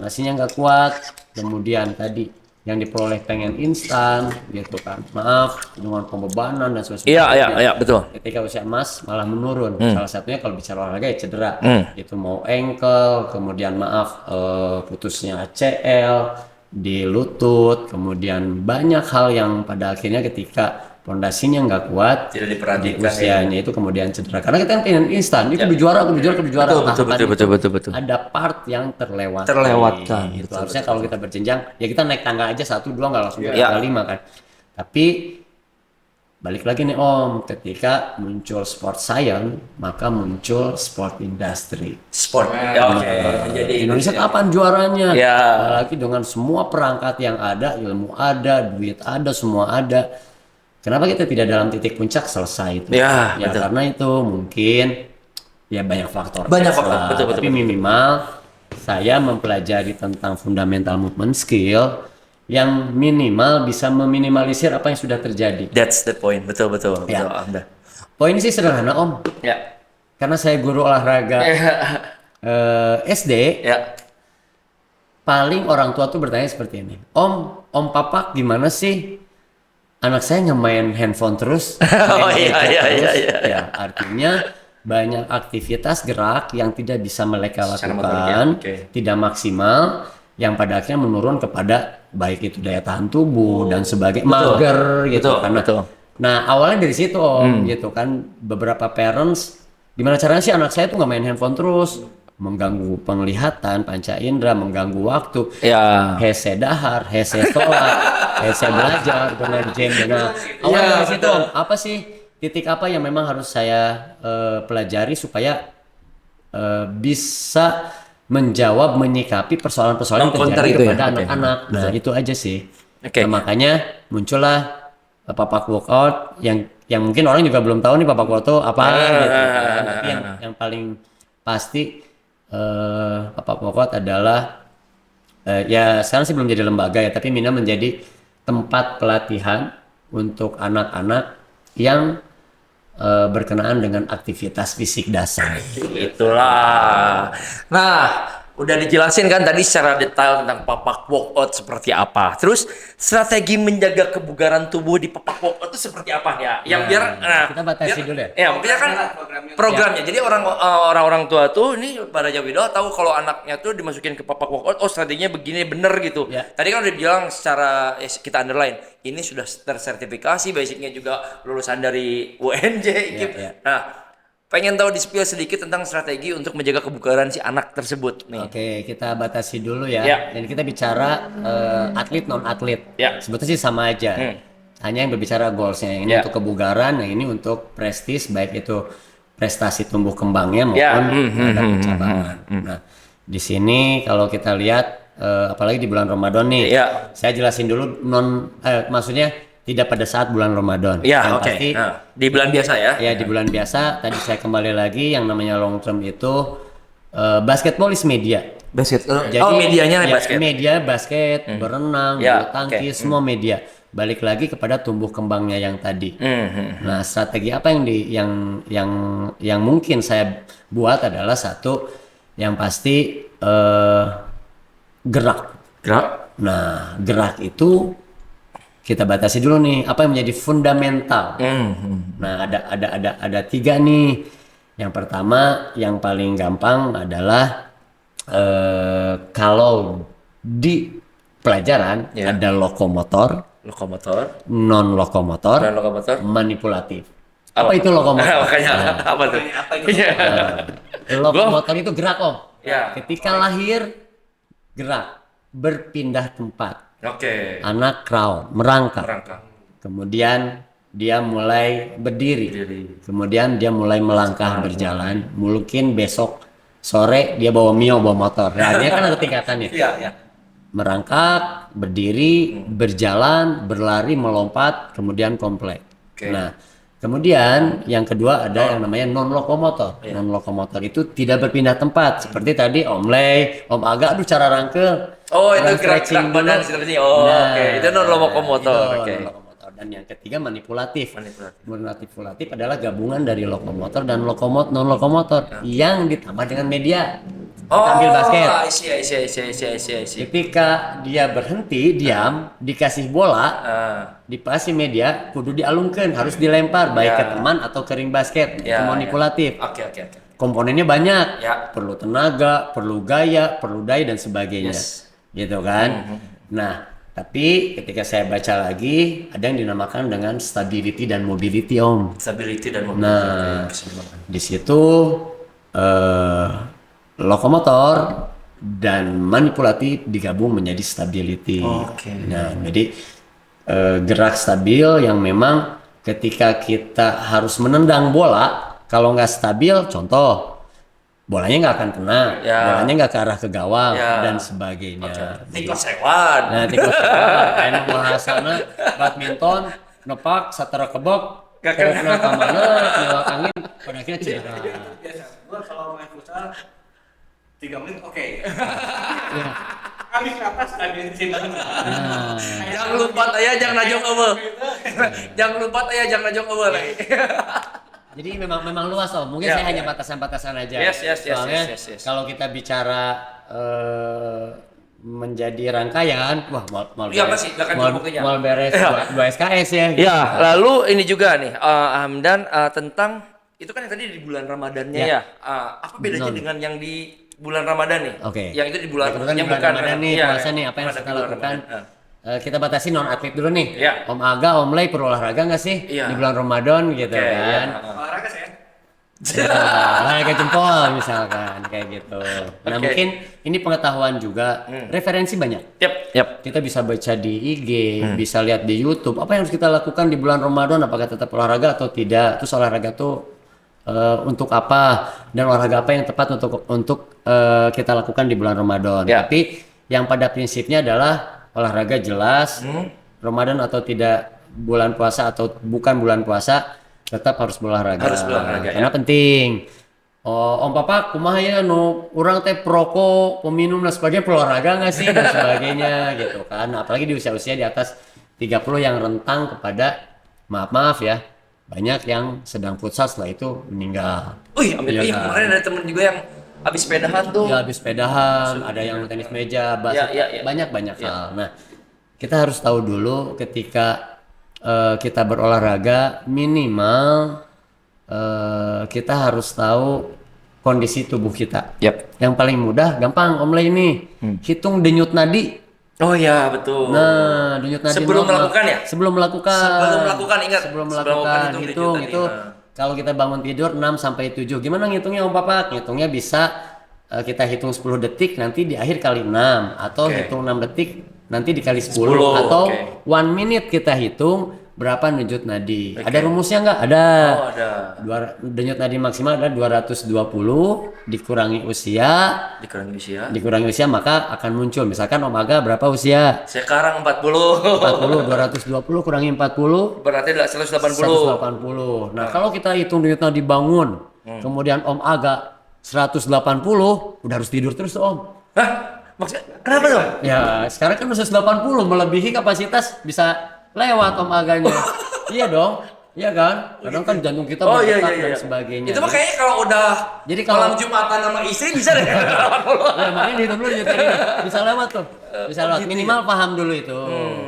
kemudian tadi yang diperoleh pengen instan gitu kan, maaf dengan pembebanan dan sebagainya. iya, betul. Ketika usia emas malah menurun. Salah satunya kalau bicara olahraga ya cedera. Itu mau ankle, kemudian putusnya ACL di lutut, kemudian banyak hal yang pada akhirnya ketika pondasinya nggak kuat Tidak di diperhatikan, usianya itu kemudian cedera. Karena kita kan pengen instan, ini kudu juara. Betul. Ada part yang terlewatkan. Terlewatkan, Gitu. betul, Harusnya kalau kita berjenjang, ya kita naik tangga aja 1, 2 nggak langsung ke Ya. tangga 5 kan. Tapi balik lagi nih Om, ketika muncul sport science, maka muncul sport industry. Sport. Ya, oke. Jadi Indonesia kapan juaranya? Ya. Apalagi dengan semua perangkat yang ada, ilmu ada, duit ada, semua ada. Kenapa kita tidak dalam titik puncak selesai itu? Ya, betul. Karena itu mungkin ya banyak faktor. Banyak X faktor, lah. betul. Tapi minimal saya mempelajari tentang fundamental movement skill yang minimal bisa meminimalisir apa yang sudah terjadi. That's the point. Betul. Ya. Anda. Poin sih sederhana Om. Ya. Karena saya guru olahraga SD, Ya. paling orang tua tuh bertanya seperti ini. Om Papak gimana sih? Anak saya ngemain handphone terus. Oh, main iya, gadget iya, terus. iya. Ya, artinya banyak aktivitas gerak yang tidak bisa mereka Secara lakukan, motorik, ya, oke. tidak maksimal, yang pada akhirnya menurun kepada baik itu daya tahan tubuh dan sebagainya, mager gitu betul, kan. betul. Nah, awalnya dari situ Om, gitu kan. Beberapa parents, gimana caranya sih anak saya tuh nggak main handphone terus? Mengganggu penglihatan, panca indera, mengganggu waktu. Ya. Hese dahar, hese sholat, hese belajar, dengan game, dengan awalnya dari situ Om, apa sih titik apa yang memang harus saya pelajari supaya bisa menjawab, menyikapi persoalan-persoalan yang Meng-counter terjadi itu ya? kepada Oke. anak-anak. Nah, itu aja sih. Oke. Nah, makanya muncullah Papak Workout yang mungkin orang juga belum tahu nih Papak Workout itu apa gitu kan. Tapi yang paling pasti Papak Workout adalah ya sekarang sih belum jadi lembaga ya, tapi Mina menjadi tempat pelatihan untuk anak-anak yang berkenaan dengan aktivitas fisik dasar. Itulah. Nah, udah dijelasin kan tadi secara detail tentang Papak Workout seperti apa. Terus strategi menjaga kebugaran tubuh di Papak Workout itu seperti apa ya? Yang biar kita batasi dulu ya. Ya, maksudnya kan programnya. Jadi orang-orang tua tuh ini pada Jawido tahu kalau anaknya tuh dimasukin ke Papak Workout, oh strateginya begini bener gitu. Ya. Tadi kan udah bilang secara kita underline, ini sudah tersertifikasi, basicnya juga lulusan dari UNJ gitu. ya. Nah, pengen tahu di-spill sedikit tentang strategi untuk menjaga kebugaran si anak tersebut nih. Oke, kita batasi dulu ya. Ya. Dan kita bicara atlet non atlet. Ya. Sebetulnya sih sama aja. Hanya yang berbicara goalsnya. Yang ini Ya. untuk kebugaran, yang ini untuk prestis, baik itu prestasi tumbuh kembangnya Ya. maupun ada pencabangan. Nah, di sini kalau kita lihat, apalagi di bulan Ramadan nih, Ya. saya jelasin dulu maksudnya tidak pada saat bulan Ramadan. Ya, Yang oke. pasti Nah, di bulan biasa ya. ya di bulan biasa. Tadi saya kembali lagi yang namanya long term itu basketball is media. Basket. Jadi, oh, medianya ya, basket. Media basket, berenang, Ya, bulu tangkis, oke. semua media. balik lagi kepada tumbuh kembangnya yang tadi. Nah, strategi apa yang mungkin saya buat adalah satu, yang pasti gerak. Gerak. Nah, gerak itu kita batasi dulu nih, apa yang menjadi fundamental. Nah, ada 3 nih. Yang pertama, yang paling gampang adalah kalau di pelajaran ada lokomotor, non lokomotor, manipulatif. Apa itu lokomotor? Makanya apa tuh? Lokomotor itu gerak, Om. Ya. Ketika lahir gerak, berpindah tempat. Oke. Anak crawl, merangkak. Merangkak. Kemudian dia mulai berdiri. Kemudian dia mulai melangkah berjalan. Mungkin besok sore dia bawa Mio, bawa motor. Nah, dia kan ada tingkatannya. Iya, iya. Merangkak, berdiri, berjalan, berlari, melompat, kemudian komplek. Nah, kemudian yang kedua ada yang namanya non lokomotor. Non lokomotor itu tidak berpindah tempat. Seperti tadi Om Lei, Om Aga, aduh cara rangkel. Oh, itu orang gerak stretching badan dulu. seperti oh, oke. Itu non lokomotor. Itu Oke. non-lokomotor. Dan yang ketiga manipulatif. Manipulatif adalah gabungan dari lokomotor dan non lokomotor yang ditambah dengan media. Kita ambil basket. I see. Ketika dia berhenti, diam, dikasih bola, dikasih media, kudu dialungkan, harus dilempar baik ke teman atau ke ring basket. Itu manipulatif. Oke. Komponennya banyak. Ya. Perlu tenaga, perlu gaya, perlu daya dan sebagainya. Gitu kan? Nah, tapi ketika saya baca lagi, ada yang dinamakan dengan stability dan mobility, Om. Stability dan mobility. Nah, di situ lokomotor dan manipulatif digabung menjadi stability. Nah, jadi gerak stabil yang memang ketika kita harus menendang bola, kalau nggak stabil, contoh bolanya nggak akan kena, bolanya nggak ke arah ke gawang dan sebagainya. Tikus hewan. Nah, tikus hewan, enak bahasana badminton, nepak, satera kebok, kena kamana, nyelak angin, pada akhirnya cedera. Biasa, gua kalau main futsal 3 menit oke. Habis napas lagi cinta. Jangan lupa aya jangan najong eueuh. Jangan lupa aya jangan najong eueuh lagi. Jadi memang luas, Om. Mungkin saya hanya batasan-batasan aja. Yes. Soalnya kalau kita bicara menjadi rangkaian, wah mal beres 2 SKS ya. Gitu. Ya, lalu ini juga nih Hamdan tentang itu kan yang tadi di bulan Ramadannya ya. Apa bedanya dengan yang di bulan Ramadan nih? Oke. Yang itu di bulan yang bukan Ramadan nih, puasa nih, apa yang harus kita lakukan? Kita batasi non atlet dulu nih. Om Aga, Om Lei perlu olahraga nggak sih di bulan Ramadan gitu kan? Olahraga saya. Olahraga jempol misalkan kayak gitu. Nah mungkin ini pengetahuan juga, referensi banyak. Yap. Kita bisa baca di IG, bisa lihat di YouTube. Apa yang harus kita lakukan di bulan Ramadan? Apakah tetap olahraga atau tidak? Terus olahraga tuh untuk apa? Dan olahraga apa yang tepat untuk kita lakukan di bulan Ramadan? Tapi yang pada prinsipnya adalah olahraga jelas, Ramadan atau tidak, bulan puasa atau bukan bulan puasa, tetap harus berolahraga. Karena penting. Om Papa, kumaha ya urang teh perokok, peminum dan sebagainya, berolahraga nggak sih dan sebagainya gitu kan. Apalagi di usia-usia di atas 30 yang rentang kepada maaf ya, banyak yang sedang futsal setelah itu meninggal. Amin. Kemarin ada temen juga yang habis sepedahan tuh. Ya, habis sepedahan, ada yang tenis meja, banyak hal. Nah, kita harus tahu dulu ketika kita berolahraga, minimal kita harus tahu kondisi tubuh kita. Yang paling mudah, gampang Om Lei ini, hitung denyut nadi. Oh ya, betul. Nah, denyut nadi Sebelum melakukan ya? Sebelum melakukan, ingat. Sebelum melakukan, hitung itu. Kalau kita bangun tidur 6 sampai 7. Gimana ngitungnya Om Papa? Ngitungnya bisa kita hitung 10 detik nanti di akhir kali 6 atau hitung 6 detik nanti dikali 10 atau 1 minute kita hitung berapa denyut nadi. Ada rumusnya nggak? Ada. Ada. Denyut nadi maksimal adalah 220 dikurangi usia maka akan muncul. Misalkan Om Aga berapa usia? Sekarang 40. 220 kurangi 40 berarti 180. Nah, kalau kita hitung denyut nadi bangun, kemudian Om Aga 180, udah harus tidur terus tuh, Om. Hah? Maksudnya kenapa dong? Ya, sekarang kan 180 melebihi kapasitas bisa lewat Om aganya. Iya dong. Iya kan? Kadang kan jantung kita Oh iya berdetak iya dan iya. sebagainya. Itu mah kayaknya kalau udah Jadi kalau- malam Jumatan sama istri bisa deh. Ya, makanya dihitung dulu ya tadi. Bisa lewat tuh. Bisa lewat. gitu Minimal paham dulu itu.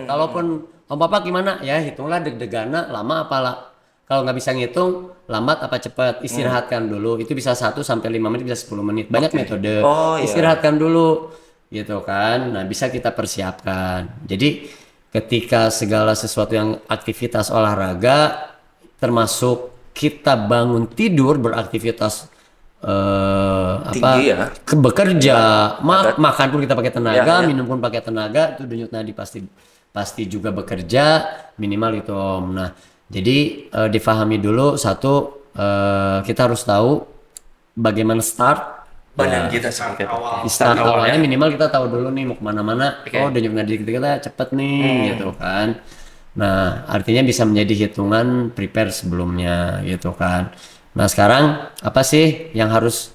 Kalaupun Om Papa gimana? Ya hitunglah deg-degana lama apa lah. Kalau nggak bisa ngitung, lambat apa cepat, istirahatkan dulu. Itu bisa 1 sampai 5 menit, bisa 10 menit. Banyak metode. Oh, iya. Istirahatkan dulu. Gitu kan. Nah, bisa kita persiapkan. Jadi ketika segala sesuatu yang aktivitas olahraga termasuk kita bangun tidur beraktivitas Tinggi ya. bekerja, makan pun kita pakai tenaga, Ya, ya. minum pun pakai tenaga, itu denyut nadi pasti juga bekerja minimal itu Om. Nah, jadi difahami dulu satu, kita harus tahu bagaimana start. Badan kita seperti apa. Di start Awal awalnya ya. minimal kita tahu dulu nih mau kemana-mana. Oke. Oh, denyut nadi kita cepet nih, gitu kan. Nah, artinya bisa menjadi hitungan prepare sebelumnya, gitu kan. Nah, sekarang apa sih yang harus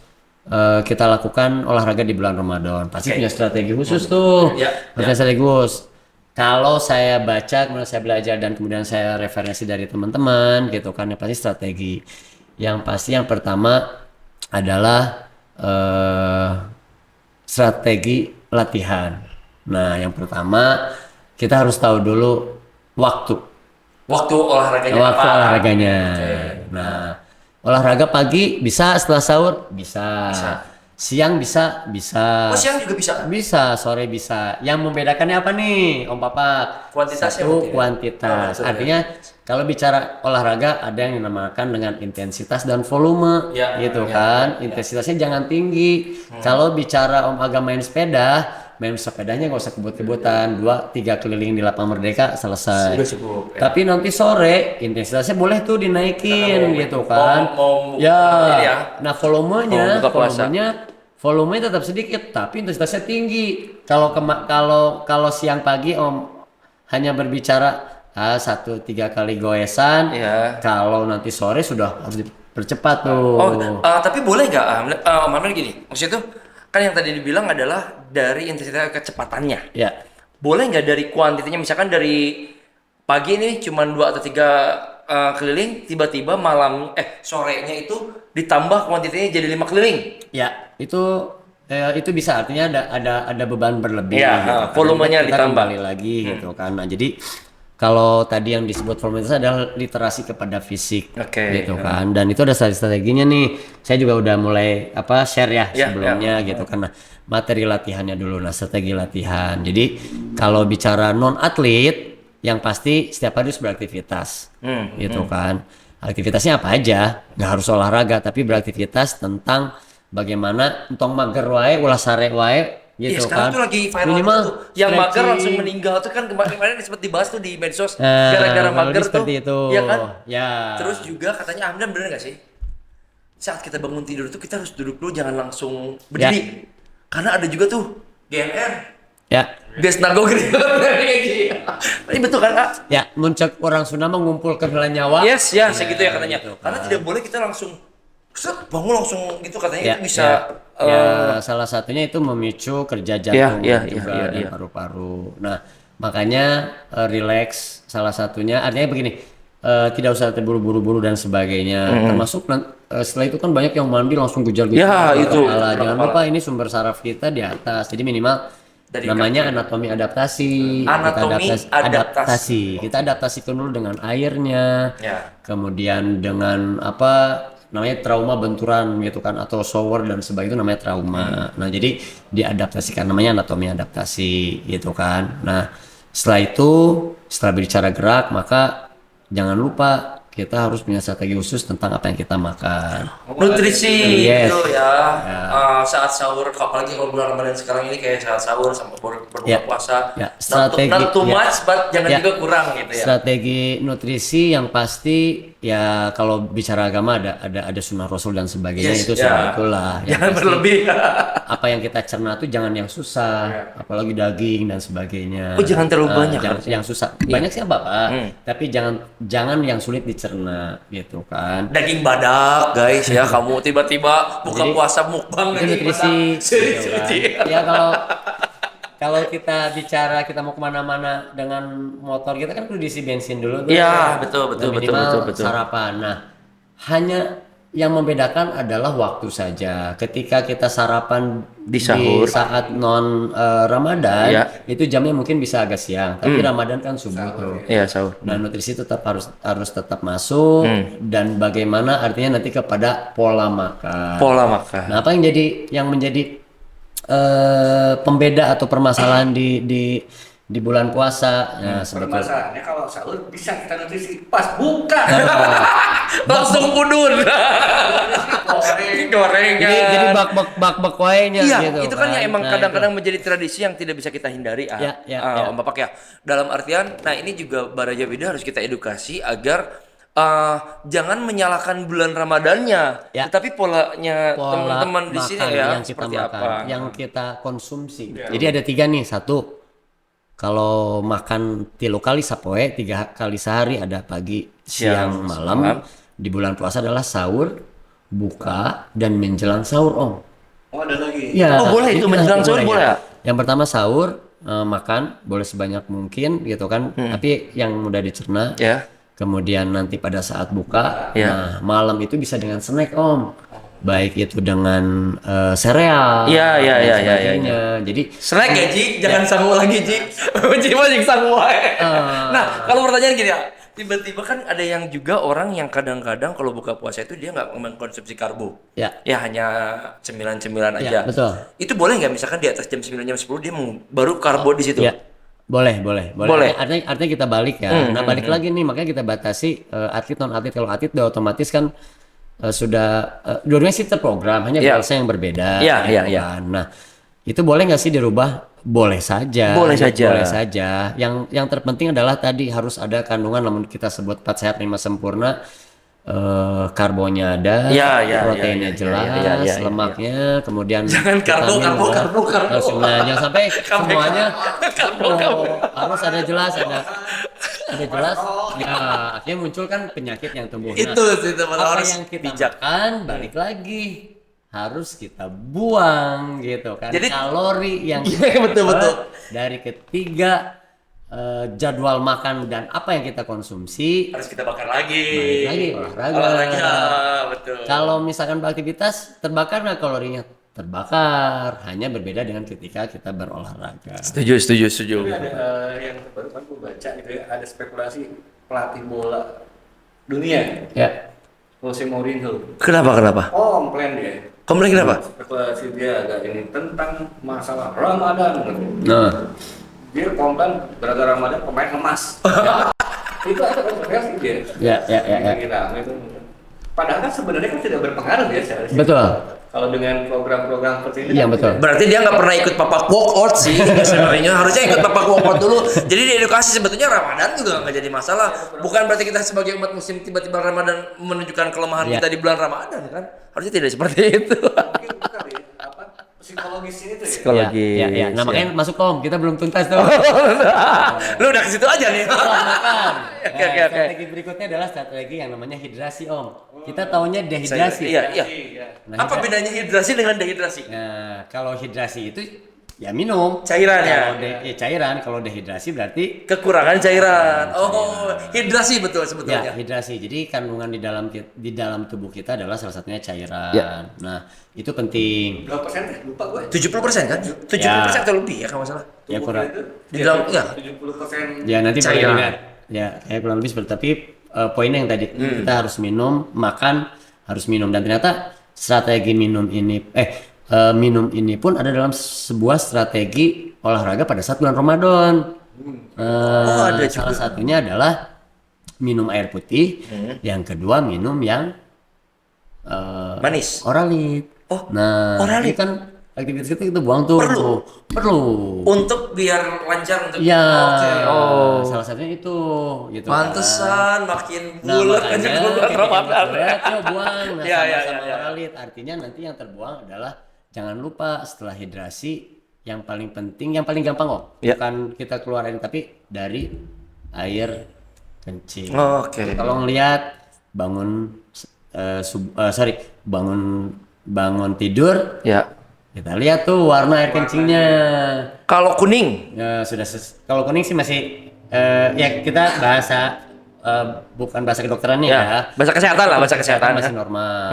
kita lakukan olahraga di bulan Ramadan? Pasti Oke. punya strategi khusus tuh. Ya, Punya strategi khusus. Kalau saya baca, kemudian saya belajar dan kemudian saya referensi dari teman-teman, gitu kan, ya pasti strategi. Yang pasti yang pertama adalah strategi latihan. Nah, yang pertama kita harus tahu dulu waktu Waktu olahraganya waktu apa? olahraganya. Oke. Nah, olahraga pagi bisa, setelah sahur bisa. Bisa. Siang bisa, bisa. Oh, siang juga bisa. Bisa, sore bisa. Yang membedakannya apa nih, Om Papa? Kuantitasnya Satu, mungkin ya? kuantitas. Oh, betul, Artinya kalau bicara olahraga ada yang dinamakan dengan intensitas dan volume, Ya, gitu ya, kan. Intensitasnya jangan tinggi. Kalau bicara Om Agama main sepedanya nggak usah kebut-kebutan, 2-3 keliling di Lapang Merdeka selesai. Sudah cukup, ya. Tapi nanti sore intensitasnya boleh tuh dinaikin, gitu kan. mau Ya. ini ya. Nah, volumenya, Mau buka puasa. volumenya tetap sedikit, tapi intensitasnya tinggi. Kalau siang pagi Om hanya berbicara 1-3 kali goesan, Iya. kalau nanti sore sudah harus dipercepat tuh. Tapi boleh nggak, Om Amel gini, maksudnya tuh kan yang tadi dibilang adalah dari intensitas kecepatannya. Ya, Boleh nggak dari kuantitinya, misalkan dari pagi ini cuma 2 atau 3 keliling, tiba-tiba sorenya itu ditambah kuantitinya jadi 5 keliling. ya itu bisa, artinya ada beban berlebih. Iya, gitu. volumenya Kita ditambah. kembali lagi gitu kan. Nah, jadi kalau tadi yang disebut volume itu adalah literasi kepada fisik, Oke, gitu kan. Dan itu ada strateginya nih. Saya juga udah mulai share ya Ya, sebelumnya gitu kan. Nah, materi latihannya dulu, nah strategi latihan. Jadi kalau bicara non atlet, yang pasti setiap hari harus beraktivitas, gitu kan. Aktivitasnya apa aja? Nggak harus olahraga, tapi beraktivitas tentang bagaimana entong mager wae, ulah sare wae, Iya, gitu sekarang kan. tuh lagi viral Minimal tuh. Yang mager stretching. langsung meninggal tuh kan kemarin sempat dibahas tuh di medsos Nah, gara-gara kurang mager lebih tuh. seperti itu. Iya kan? Ya. Terus juga katanya Hamdan bener nggak sih? Saat kita bangun tidur tuh kita harus duduk dulu, jangan langsung berdiri. Karena ada juga tuh GNR, Ya. Desnagogri. Ini betul kan, Kak? Ya, muncak orang Sunda mengumpulkan heula nyawa. Yes, ya, segitu ya katanya. gitu Karena kan. tidak boleh kita langsung bangun langsung gitu katanya, Ya, itu bisa ya, salah satunya itu memicu kerja jantung ya, juga ya, dan ya. paru-paru. Nah, makanya relax salah satunya, artinya begini, tidak usah terburu-buru dan sebagainya. Termasuk setelah itu kan banyak yang mandi langsung gujar-gujar. Ya, ke itu. kepala. Jangan Kepala. lupa ini sumber saraf kita di atas. Jadi minimal Dari namanya anatomi adaptasi. Anatomi adaptasi. Kita adaptasikan dulu dengan airnya. Ya. Kemudian dengan namanya trauma benturan gitu kan, atau shower dan sebagainya, itu namanya trauma. Nah, jadi diadaptasikan, namanya anatomi adaptasi gitu kan. Nah, setelah berbicara gerak, maka jangan lupa kita harus punya strategi khusus tentang apa yang kita makan. Nutrisi Yes. gitu ya. Saat sahur, apalagi kalau bulan Ramadan sekarang ini kayak saat sahur sama berbuka Ya. puasa. Ya, Not too ya. much, but jangan Ya. juga kurang gitu ya. Strategi nutrisi yang pasti ya, kalau bicara agama ada sunnah Rasul dan sebagainya, Yes, itu ya. sunnah itulah. Yang Jangan pasti berlebih. apa yang kita cerna tuh jangan yang susah, apalagi daging dan sebagainya. Oh, jangan terlalu banyak jangan harusnya. yang susah. Banyak sih apa, tapi jangan yang sulit dicerna gitu kan. Daging badak, guys ya. Kamu tiba-tiba buka Jadi, puasa mukbang Itu daging nutrisi badak. gitu kan. Ya kalau kita bicara kita mau kemana-mana dengan motor kita kan perlu diisi bensin dulu tuh. Iya, betul, betul, Dan minimal betul, betul. sarapan. Nah, hanya yang membedakan adalah waktu saja. Ketika kita sarapan Di sahur. saat non Ramadan, Iya. itu jamnya mungkin bisa agak siang. Tapi Ramadan kan subuh tuh. Iya, sahur. Nah, nutrisi tetap harus tetap masuk dan bagaimana artinya nanti kepada pola makan. Pola makan. Nah, apa yang menjadi pembeda atau permasalahan di bulan puasa? Nah, sebetulnya Permasalahannya kalau sahur bisa kita nutrisi pas buka. Langsung udun. Gorengan. jadi bak waenya Iya, gitu. itu kan yang emang Nah, kadang-kadang menjadi tradisi yang tidak bisa kita hindari. Ya. Om Bapak ya. Dalam artian, nah ini juga Baraja Bida harus kita edukasi agar jangan menyalahkan bulan Ramadannya, Ya. tetapi polanya pola teman-teman di sini makan ya yang kita seperti makan, apa. yang kita konsumsi. Jadi ada 3 nih. Satu, kalau makan 3 kali sapoe, 3 kali sehari, ada pagi, siang, malam. Di bulan puasa adalah sahur, buka, dan menjelang sahur, Om. Oh, ada lagi. Ya, Oh, boleh itu menjelang sahur boleh ya? Yang pertama sahur, makan boleh sebanyak mungkin gitu kan, tapi yang mudah dicerna. Ya. Kemudian nanti pada saat buka, Ya. nah malam itu bisa dengan snack, Om. Baik itu dengan sereal, Iya, iya, dan iya, iya, sebagainya. Jadi Snack ya, Ji? Jangan sangu lagi, Ji. Ji masih sangu wae. Nah, kalau pertanyaan gini ya, tiba-tiba kan ada yang juga orang yang kadang-kadang kalau buka puasa itu dia nggak mengkonsumsi karbo. ya, Ya hanya cemilan-cemilan ya aja. betul. Itu boleh nggak misalkan di atas jam 9 jam 10 dia baru karbo di situ? Ya, boleh. Boleh. Artinya kita balik ya. Nah, balik lagi nih, makanya kita batasi atlet non atlet. Kalau atlet udah otomatis kan sudah dua-duanya sih terprogram, hanya Iya. biasa yang berbeda. Iya, ya iya. kan? Nah, itu boleh nggak sih dirubah? Boleh saja. Boleh saja. Boleh saja. Yang terpenting adalah tadi harus ada kandungan, namun kita sebut 4 sehat 5 sempurna. Karbonya ada, Iya, iya, proteinnya iya, iya, jelas, iya, iya, iya. lemaknya, kemudian Jangan karbo, vitamin karbo, jelas. karbo, karbo. Langsung, nah, jangan sampai semuanya Karbo. harus ada jelas, ada jelas. Ya, akhirnya muncul kan penyakit yang tumbuh. Nah, Itu sih teman apa harus yang kita bijak. makan balik lagi harus kita buang gitu kan. Jadi- kalori yang Iya, betul, betul. dari ketiga jadwal makan dan apa yang kita konsumsi. Harus kita bakar lagi. Balik lagi, olahraga. Olahraga, betul. Kalau misalkan beraktivitas terbakar nggak kalorinya? Terbakar, hanya berbeda dengan ketika kita berolahraga. Setuju. Tapi ada yang baru kan gue baca gitu ya, ada spekulasi pelatih bola dunia, Ya, Jose Mourinho. Kenapa? Komplain dia. Komplain kenapa? Spekulasi dia agak ini tentang masalah Ramadan. nah, Dia komplain gara-gara Ramadan pemain lemas. Itu ada kontroversi dia. ya. Bikin rame itu. Padahal kan sebenarnya kan tidak berpengaruh ya seharusnya. Betul. Kalau dengan program-program seperti ini. Iya, kan betul. tidak. Berarti dia nggak pernah ikut papak walkout sih sebenarnya. Harusnya ikut papak walkout dulu. Jadi di edukasi sebetulnya Ramadan juga nggak jadi masalah. Bukan berarti kita sebagai umat muslim tiba-tiba Ramadan menunjukkan kelemahan Iya. kita di bulan Ramadan kan. Harusnya tidak seperti itu. Mungkin bukan ya, apa psikologis ini tuh ya. Psikologis. Ya. Nah, makanya masuk Om, kita belum tuntas tuh. Lu udah ke situ aja nih. Makan. Oke. Strategi berikutnya adalah strategi yang namanya hidrasi, Om. Kita taunya dehidrasi. Iya. Iya. Nah, Apa bedanya hidrasi dengan dehidrasi? Nah, kalau hidrasi itu ya minum. Cairan ya? Cairan. Kalau dehidrasi berarti Kekurangan cairan. Oh, hidrasi betul ya sebetulnya. hidrasi. Jadi kandungan di dalam tubuh kita adalah salah satunya cairan. Ya. Nah, itu penting. Berapa persen deh? Lupa gue. 70% kan? 70% atau lebih ya kalau nggak salah. Ya kurang. Di dalam ya. 70%. Ya nanti boleh Cairan. dilihat. Ya, kayak kurang lebih seperti, tapi poinnya yang tadi kita harus minum, makan harus minum, dan ternyata strategi minum ini pun ada dalam sebuah strategi olahraga pada saat bulan Ramadan. ada juga. Salah satunya adalah minum air putih, yang kedua minum yang Manis. oralit. Oh, Nah, oralit. ini kan aktivitas kita buang tuh. Perlu. Untuk biar lancar untuk Ya, Oke. Oh. salah satunya itu gitu. kan. Pantesan makin Nah, bulat makanya aja bulan ketika Ramadan. berat, yuk buang. Nah, Ya, ya, sama-sama ya, ya. oralit. Artinya nanti yang terbuang adalah jangan lupa setelah hidrasi yang paling penting, yang paling gampang kok. Ya. Bukan kita keluarin tapi dari air kencing. Oke. Kalau ngelihat bangun bangun tidur Ya. Kita lihat tuh warna air kencingnya. Kalau kuning, Ya, kalau kuning sih masih ya kita bukan bahasa kedokteran nih ya. bahasa kesehatan lah, bahasa kesehatan. Masih Ya. normal.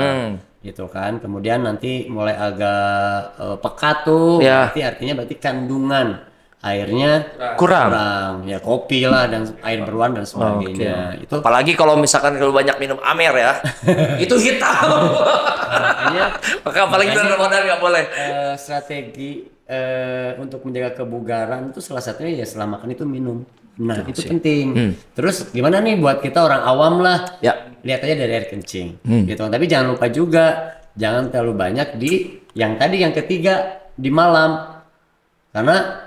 Gitu kan. Kemudian nanti mulai agak pekat tuh, Ya. berarti kandungan airnya Kurang. Ya kopi lah dan air beruang dan sebagainya. Itu Apalagi kalau misalkan kalau banyak minum Amer ya, itu hitam. makanya Maka apalagi bulan Ramadan nggak boleh. strategi untuk menjaga kebugaran itu salah satunya ya setelah makan itu minum. Nah, itu penting. Terus gimana nih buat kita orang awam lah? Ya. Lihat aja dari air kencing. Gitu. Tapi jangan lupa juga jangan terlalu banyak di yang ketiga di malam. Karena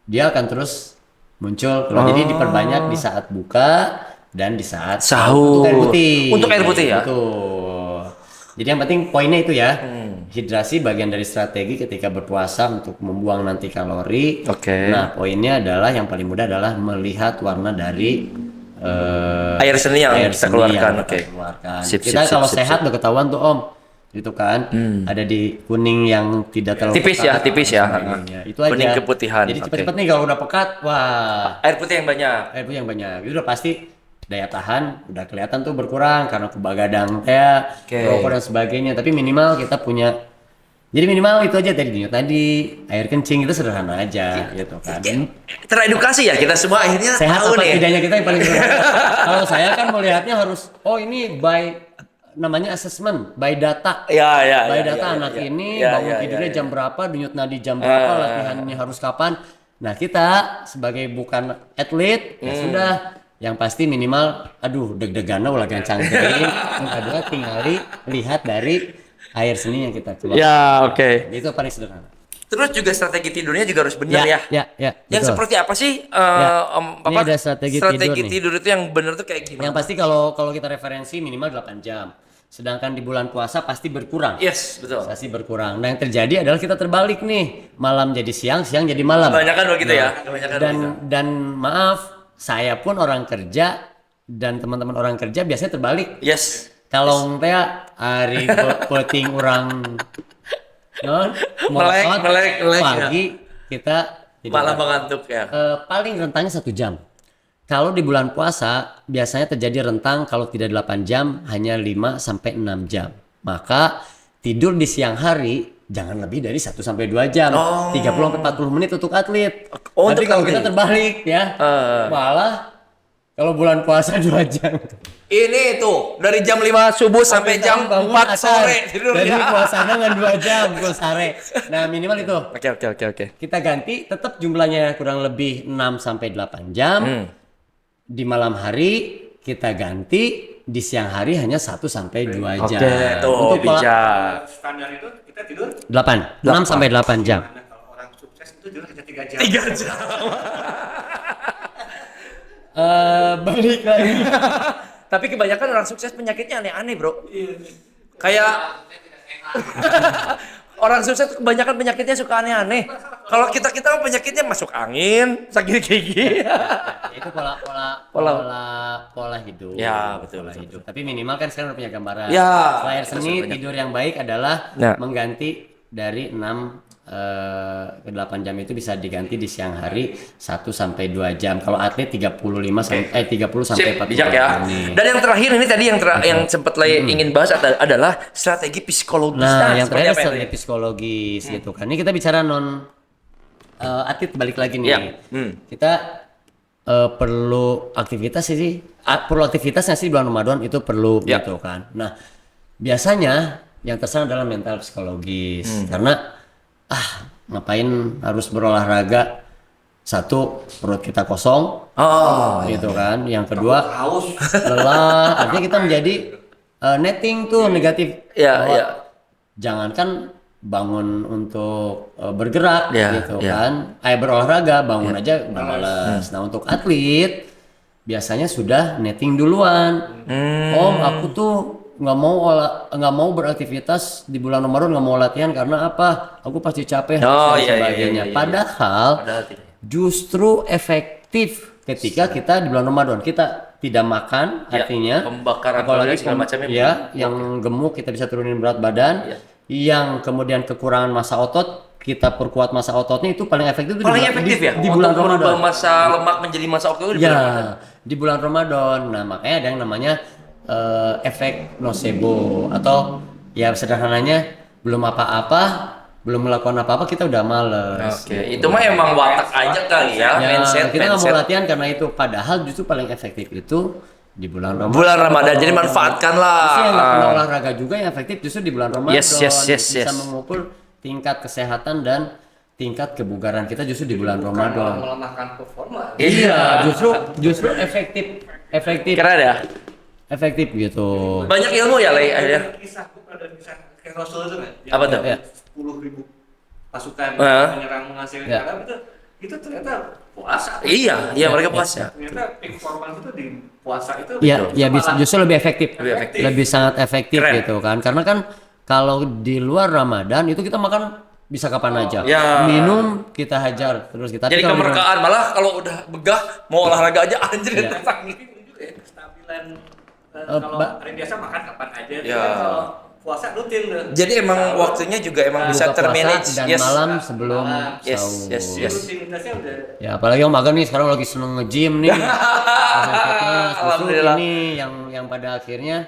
dia akan terus muncul. Jadi diperbanyak di saat buka dan di saat Sahur. untuk air putih. Untuk air putih ya? Betul. Jadi yang penting poinnya itu ya. Hidrasi bagian dari strategi ketika berpuasa untuk membuang nanti kalori. Oke. Nah, poinnya adalah yang paling mudah adalah melihat warna dari Air seni yang kita keluarkan. yang Oke. kita keluarkan. Sip, Kita sip, kalau sip, sehat udah ketahuan tuh Om. Gitu kan. Ada di kuning yang tidak terlalu Tipis pekat ya, tipis dan ya. sebagainya. Itu aja. Kuning keputihan. Jadi Oke. cepet-cepet nih kalau udah pekat, wah, Air putih yang banyak. air putih yang banyak. Itu udah pasti daya tahan udah kelihatan tuh berkurang karena begadang ya, Oke. rokok dan sebagainya. Tapi minimal kita punya, jadi minimal itu aja tadi air kencing itu sederhana aja gitu kan. Teredukasi ya kita semua akhirnya Sehat tahu apa nih. tidaknya kita yang paling sederhana. Kalau saya kan melihatnya harus, oh ini namanya assessment by data. Ya, ya. By ya, data ya, anak ya. ini Ya, bangun ya, tidurnya ya, jam berapa, denyut nadi jam berapa, latihannya harus kapan. Nah kita sebagai bukan atlet ya sudah, yang pasti minimal, aduh deg-degan lagi yang cangkring. Yang kedua tinggal lihat dari air seni yang kita keluar. Ya, oke. Itu paling sederhana. Terus juga strategi tidurnya juga harus benar ya. Ya. Yang betul. seperti apa sih Om Ini Papa? ada strategi tidur nih. tidur itu yang benar tuh kayak gimana? Yang pasti kalau kita referensi minimal 8 jam. Sedangkan di bulan puasa pasti berkurang. Yes, betul. Pasti berkurang. Nah, yang terjadi adalah kita terbalik nih. Malam jadi siang, siang jadi malam. Kebanyakan begitu ya. Kebanyakan begitu. Dan maaf, saya pun orang kerja dan teman-teman orang kerja biasanya terbalik. Yes. Kalau teh hari penting orang Melek, pagi kita tidur. Malah mengantuk ya. Paling rentangnya 1 jam. Kalau di bulan puasa biasanya terjadi rentang kalau tidak 8 jam hanya 5 sampai 6 jam. Maka tidur di siang hari jangan lebih dari 1 sampai 2 jam. 30 sampai 40 menit untuk atlet. Oh, Tapi untuk kalau atlet. kita terbalik ya. Malah kalau bulan puasa 2 jam. Ini tuh dari jam 5 subuh sampai jam 4 sore tidur Jadi ya. puasanya dengan 2 jam gue sare. Nah, minimal itu. Oke. Kita ganti tetap jumlahnya kurang lebih 6 sampai 8 jam. Di malam hari kita ganti, di siang hari hanya 1 sampai 2 jam. Oke, tuh Untuk bijak. Standar itu kita tidur 8, 6 sampai 8 jam. karena kalau orang sukses itu tidur hanya 3 jam. 3 jam. Balik lagi. Tapi kebanyakan orang sukses penyakitnya aneh-aneh, Bro. Kayak orang sukses tuh kebanyakan penyakitnya suka aneh-aneh. Kalau kita penyakitnya masuk angin, sakit gigi. Itu pola hidup. Ya, betul, Pola betul, hidup. Tapi minimal kan sekarang udah punya gambaran. Ya, Selain seni, tidur yang baik adalah Ya. mengganti dari 6 ke 8 jam itu bisa diganti di siang hari 1 sampai 2 jam. Kalau atlet 30 sampai Sip, 40 bijak ya. menit. Dan yang terakhir ini tadi yang sempat ingin bahas adalah strategi psikologis. Nah, yang seperti terakhir apa itu? strategi psikologis gitu kan. Ini kita bicara atlet balik lagi nih. Ya. Kita perlu aktivitas sih. Perlu aktivitasnya sih bulan Ramadan itu perlu Ya. gitu kan. Nah, biasanya yang terserang adalah mental psikologis. Karena ngapain harus berolahraga? Satu, perut kita kosong. Gitu kan. Yang kedua, Haus. lelah. Artinya kita menjadi netting tuh negatif. Ya, Bahwa ya. Jangankan bangun untuk bergerak Ya, gitu ya. kan. Berolahraga, bangun aja udah malas. Nah, untuk atlet biasanya sudah netting duluan. Om, aku tuh nggak mau beraktivitas di bulan Ramadan, nggak mau latihan karena apa? Aku pasti capek Oh, dan iya, sebagainya. iya. Padahal tidak. justru efektif ketika kita di bulan Ramadan kita tidak makan, Ya, artinya pembakaran apalagi kalori segala macamnya ya yang gemuk kita bisa turunin berat badan. yang kemudian kekurangan massa otot, kita perkuat massa ototnya, itu paling efektif itu Paling efektif ya di bulan untuk merubah Ramadan. masa lemak menjadi masa otot itu di bulan Ramadan. Ya, di bulan Ramadan. Nah, makanya ada yang namanya efek nocebo, atau ya sederhananya belum apa-apa, belum melakukan apa-apa kita udah males. Oke, itu mah emang watak aja kali ya, Ya, mindset. kita nggak mau latihan karena itu. Padahal justru paling efektif itu di bulan Ramadan. Bulan Ramadan, jadi manfaatkanlah. Justru yang nggak pernah olahraga juga yang efektif justru di bulan Ramadan. Yes. Bisa mengukur tingkat kesehatan dan tingkat kebugaran kita justru di bulan Bukan Ramadan. melemahkan performa. Iya, justru efektif Keren ya. efektif gitu. Banyak ilmu ya, Le. Akhirnya. Kisah, ada kisah kayak Rasul itu kan? Apa tuh? Ya. 10.000 pasukan menyerang menghasilkan Ya. Arab itu ternyata puasa. Iya, mereka puasa. Ternyata peak performance itu di puasa itu. Ya, betul. ya bisa Malah justru lebih efektif. efektif. Lebih sangat efektif Keren. gitu kan. Karena kan kalau di luar Ramadan itu kita makan bisa kapan aja. Ya. Minum kita hajar terus kita. Jadi Tapi kalau kemerkaan, malah kalau udah begah mau olahraga aja anjir. Iya. Ini juga ya, kestabilan. Kalau hari biasa makan kapan aja. Ya. Tapi kalau puasa rutin tuh. Jadi emang waktunya juga emang bisa buka puasa termanage. dan Yes. malam sebelum Yes, sahur. yes, Jadi yes. rutinitasnya udah. Ya apalagi Om Magan nih sekarang lagi seneng nge-gym nih. Fitness, justru Alhamdulillah. ini yang pada akhirnya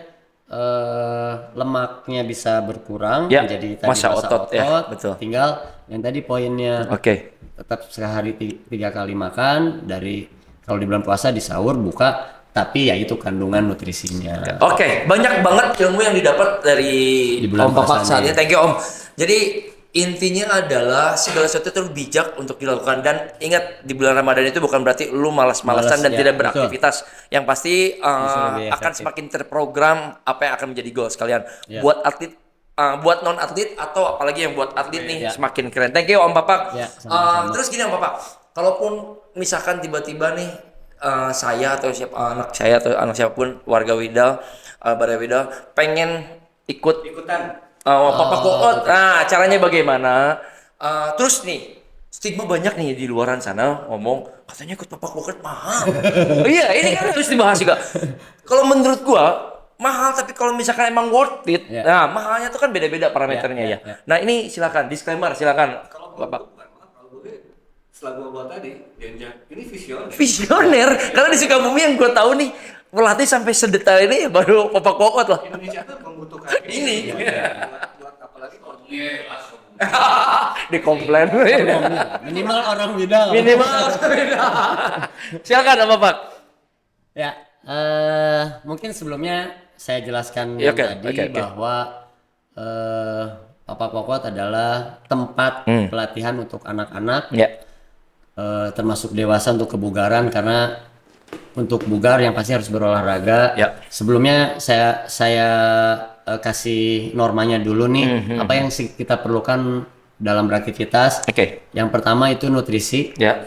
lemaknya bisa berkurang Ya, menjadi tadi massa otot, ya, betul. Tinggal yang tadi poinnya Oke. tetap sehari 3 kali makan, dari kalau di bulan puasa di sahur buka, tapi ya itu kandungan nutrisinya. Oke, banyak banget ilmu yang didapat dari Di bulan Om Papak puasa saat ini. ini. Thank you Om. Jadi intinya adalah segala sesuatu itu bijak untuk dilakukan, dan ingat di bulan Ramadan itu bukan berarti lu malas-malasan Malas, dan ya, tidak betul. beraktivitas. Yang pasti lebih akan efektif. semakin terprogram apa yang akan menjadi goals kalian. Ya. Buat atlet, buat non atlet atau apalagi yang buat atlet nih Ya. semakin keren. Thank you Om Papak. Ya, sama-sama. Terus gini Om Papak, kalaupun misalkan tiba-tiba nih saya atau anak saya atau anak siapapun warga Widal, Baraya Widal pengen Ikutan. Papa Koot. Nah, caranya bagaimana? Terus nih, stigma banyak nih di luaran sana ngomong katanya ikut Papa Koot mahal. Iya, ini kan harus dibahas juga. Kalau menurut gua mahal, tapi kalau misalkan emang worth it, Ya. nah mahalnya tuh kan beda-beda parameternya ya. Ya. Nah, ini silakan disclaimer, silakan. Kalau Bapak. kalau gue setelah gue buat tadi, ini visioner. Visioner, karena di Sukabumi yang gua tahu nih pelatih sampai sedetail ini ya baru Papa Koot lah. Indonesia tuh membutuhkan Ini. buat apalagi kalau Dikomplain. Minimal orang Widal. Minimal. Silakan Om Pak. Ya, mungkin sebelumnya saya jelaskan Ya, yang oke, tadi oke. bahwa Papa Kokot adalah tempat pelatihan untuk anak-anak, Ya. termasuk dewasa untuk kebugaran, karena untuk bugar yang pasti harus berolahraga. Ya. Sebelumnya saya kasih normanya dulu nih, apa yang kita perlukan dalam beraktivitas. Oke. Yang pertama itu nutrisi. Ya.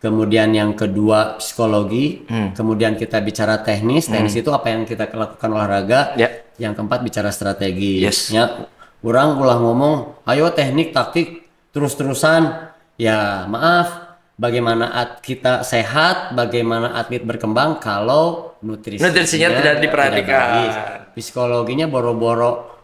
Kemudian yang kedua psikologi, kemudian kita bicara teknis itu apa yang kita lakukan olahraga. Ya. Yang keempat bicara strategi. Yes. Ya, orang ulah ngomong, ayo teknik taktik terus-terusan. Ya maaf, bagaimana kita sehat, bagaimana atlet berkembang kalau Nutrisinya tidak diperhatikan. baik. Psikologinya boro-boro,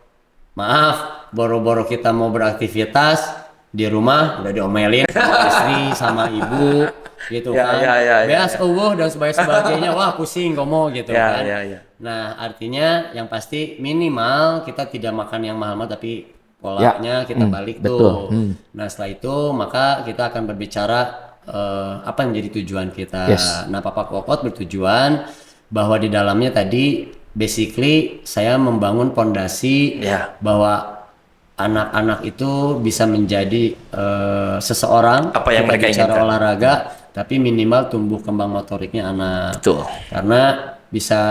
maaf, boro-boro kita mau beraktivitas di rumah udah diomelin sama istri sama ibu gitu Ya, kan. ya, Beas dan sebagainya, wah pusing ngomong gitu Ya, kan. ya. Nah, artinya yang pasti minimal kita tidak makan yang mahal-mahal, tapi polanya kita balik tuh. Nah, setelah itu maka kita akan berbicara apa yang menjadi tujuan kita. Yes. Nah, Papa Kokot bertujuan bahwa di dalamnya tadi basically saya membangun pondasi Ya. bahwa anak-anak itu bisa menjadi seseorang. Apa yang Kita mereka bicara inginkan. olahraga, tapi minimal tumbuh kembang motoriknya anak. Betul. Karena bisa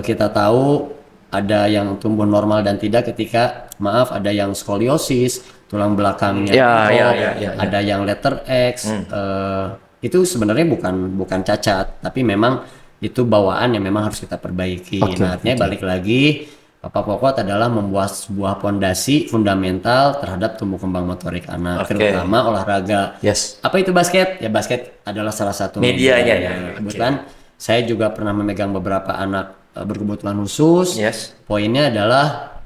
kita tahu ada yang tumbuh normal dan tidak ketika ada yang skoliosis, tulang belakangnya Ya, bengkok, ya. ada yang letter X. Itu sebenarnya bukan cacat, tapi memang itu bawaan yang memang harus kita perbaiki. Nah, artinya balik lagi, Papa Kokot adalah membuat sebuah pondasi fundamental terhadap tumbuh kembang motorik anak, Oke. terutama olahraga. Yes. Apa itu basket? Ya basket adalah salah satu Medianya, ya. Kebetulan saya juga pernah memegang beberapa anak berkebutuhan khusus. Yes. Poinnya adalah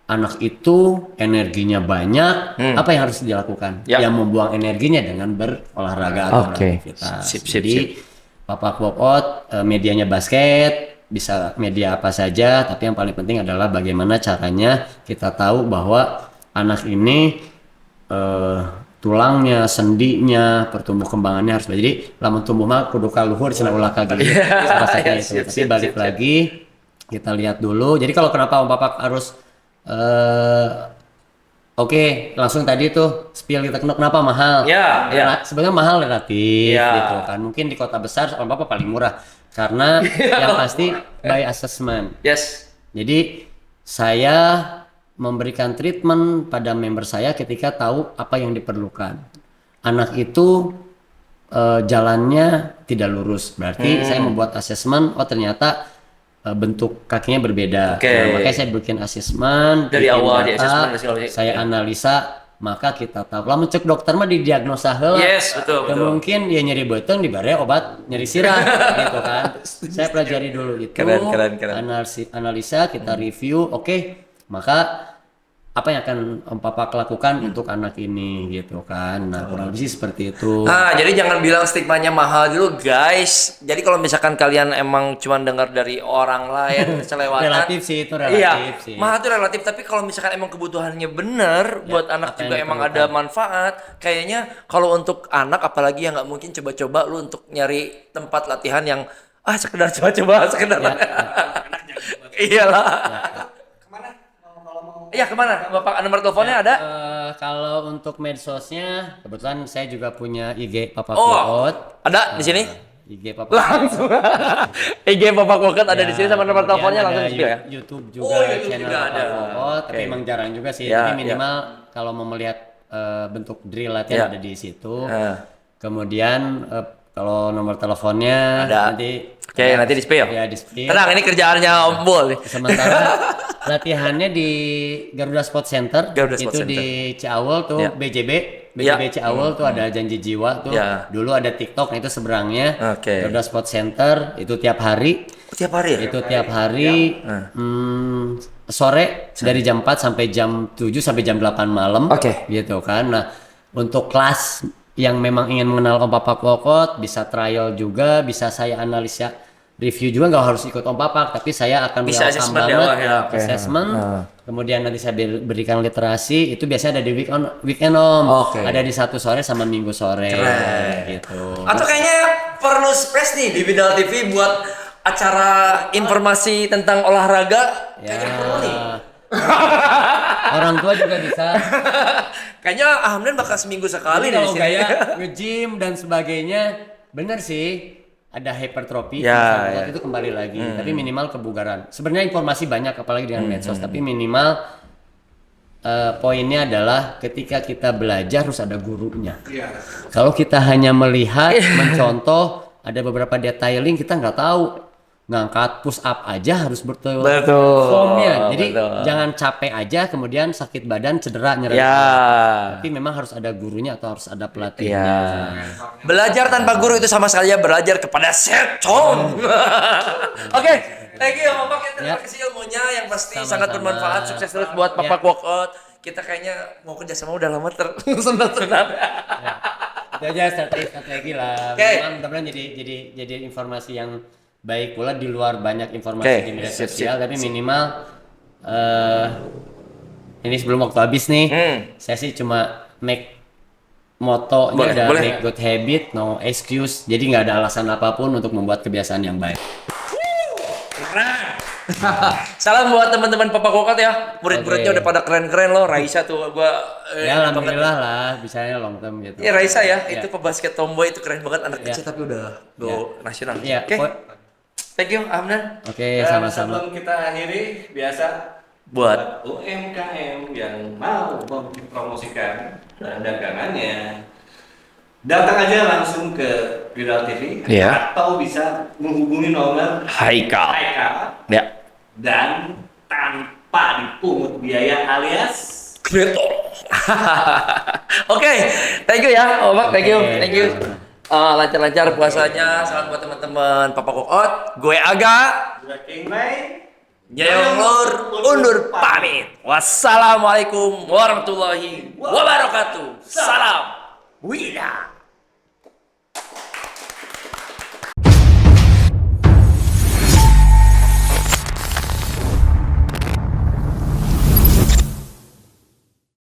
anak itu energinya banyak, apa yang harus dilakukan? Ya. Yang membuang energinya dengan berolahraga atau Oke. beraktivitas. Sip. Jadi Papa Workout medianya basket, bisa media apa saja, tapi yang paling penting adalah bagaimana caranya kita tahu bahwa anak ini tulangnya, sendinya, pertumbuh kembangannya harus baik. Jadi lamun tumbuh mah kudu kaluhur cenah ulah kaget. Rasanya itu. Tapi balik lagi kita lihat dulu. Jadi kalau kenapa Om Papak harus oke, langsung tadi tuh spill kita kenapa mahal? Ya. Sebenarnya mahal relatif Ya. gitu kan. Mungkin di kota besar Om Papak paling murah karena yang pasti by assessment. Yes. Jadi saya memberikan treatment pada member saya ketika tahu apa yang diperlukan. Anak itu jalannya tidak lurus, berarti saya membuat asesmen. Oh ternyata bentuk kakinya berbeda. Oke. Nah, makanya saya bikin asesmen Dari bikin awal di data, asesmen, segala macam. saya analisa, maka kita tahu. Lah mencek dokter mah didiagnosa heula. Yes, betul. Mungkin dia nyeri beuteung dibere obat nyeri sirah gitu kan. Saya pelajari dulu itu. Keren. Analisa, kita review, oke. Maka apa yang akan Om Papak lakukan untuk anak ini gitu kan. Nah, kurang lebih sih seperti itu. Nah, jadi jangan bilang stigmanya mahal dulu, guys. Jadi kalau misalkan kalian emang cuma dengar dari orang lain selewatan. Relatif sih itu relatif Iya, sih. mahal itu relatif. Tapi kalau misalkan emang kebutuhannya bener buat anak apa juga yang emang ada manfaat. Kayaknya kalau untuk anak, apalagi yang nggak mungkin coba-coba lu untuk nyari tempat latihan yang sekedar coba-coba, sekedar. Iyalah. Kemana? Kalau mau Iya, kemana? Bapak nomor teleponnya ada? Kalau untuk medsosnya, kebetulan saya juga punya IG Papa Oh, Workout. ada di sini? IG Papa Langsung. IG Bapak Workout ada di sini sama nomor kemudian teleponnya ada langsung di sini ya. YouTube juga, Oh, YouTube channel juga Papa ada. Workout, tapi Oke. emang jarang juga sih. Ya, Tapi minimal kalau mau melihat bentuk drill latihan Ya. ada di situ. Ah. Kemudian kalau nomor teleponnya Ada. nanti Oke, nanti di spill. ya di spill. Tenang, ini kerjaannya Om Bol. Sementara latihannya di Garuda Sport Center, Garuda itu Sport Center. di Ciawel tuh Ya. BJB Ya. Ciawel tuh ada Janji Jiwa tuh. Ya. Dulu ada TikTok, nah itu seberangnya. Oke. Garuda Sport Center itu tiap hari. Tiap hari ya? Itu tiap hari sore dari jam 4 sampai jam 7 sampai jam 8 malam. Oke. Gitu kan. Nah, untuk kelas yang memang ingin mengenal Om Papak Workout bisa trial juga, bisa saya analisa review juga, nggak harus ikut Om Papak, tapi saya akan Bisa welcome assessment di banget awal ya, oke. assessment. Kemudian nanti saya berikan literasi, itu biasanya ada di weekend Om. Oke. Ada di Sabtu sore sama Minggu sore. Keren. Gitu. Atau kayaknya perlu space nih di Bidal TV buat acara informasi tentang olahraga. Kayaknya perlu nih. Orang tua juga bisa. Kayaknya Hamdan bakal seminggu sekali Jadi nih di kalau sini. gaya nge-gym dan sebagainya, bener sih ada hypertrophy, Ya, misalnya ya. itu kembali lagi, tapi minimal kebugaran. Sebenarnya informasi banyak apalagi dengan medsos, tapi minimal poinnya adalah ketika kita belajar harus ada gurunya. Kalau kita hanya melihat, mencontoh, ada beberapa detailing kita nggak tahu. Ngangkat push up aja harus betul formnya. Jadi betul. jangan capek aja kemudian sakit badan, cedera, nyerah. Ya. Tapi memang harus ada gurunya atau harus ada pelatihnya. Ya. Belajar tanpa guru itu sama sekali belajar kepada seton. Oke, thank you Bapak, terima kasih ilmunya yang pasti Sama-sama. sangat bermanfaat. Sukses terus buat Bapak Workout. Kita kayaknya mau kerjasama udah lama tersendat-sendat. Itu aja strategi lah. Oke. Memang mudah-mudahan jadi informasi yang baik pula di luar banyak informasi Oke, di media sip, sosial, sip, tapi minimal ini sebelum waktu habis nih, saya sih cuma make motonya Boleh, udah boleh. make good habit, no excuse. Jadi nggak ada alasan apapun untuk membuat kebiasaan yang baik. Salam buat teman-teman Papa Workout ya. Murid-muridnya Oke. udah pada keren-keren loh. Raisa tuh gua Ya alhamdulillah lah, bisanya long term gitu. Iya Raisa ya, Ya. itu pebasket tomboy itu keren banget, anak Ya. kecil tapi udah go nasional. Iya, Oke. po- Thank you Hamdan Oke, Dan sama-sama. sebelum kita akhiri, biasa buat UMKM yang mau mempromosikan dagangannya, datang aja langsung ke Viral TV Iya. atau bisa menghubungi nomor Haikal. Ya. dan tanpa dipungut biaya alias Greto. Oke, thank you ya, Bapak. Thank you, Oke. thank you. Lancar-lancar puasanya. Salam buat teman-teman Papa Workout. Gue Aga. King May. Nyayong Lur undur pamit. Wassalamualaikum warahmatullahi wabarakatuh. Salam. Wida.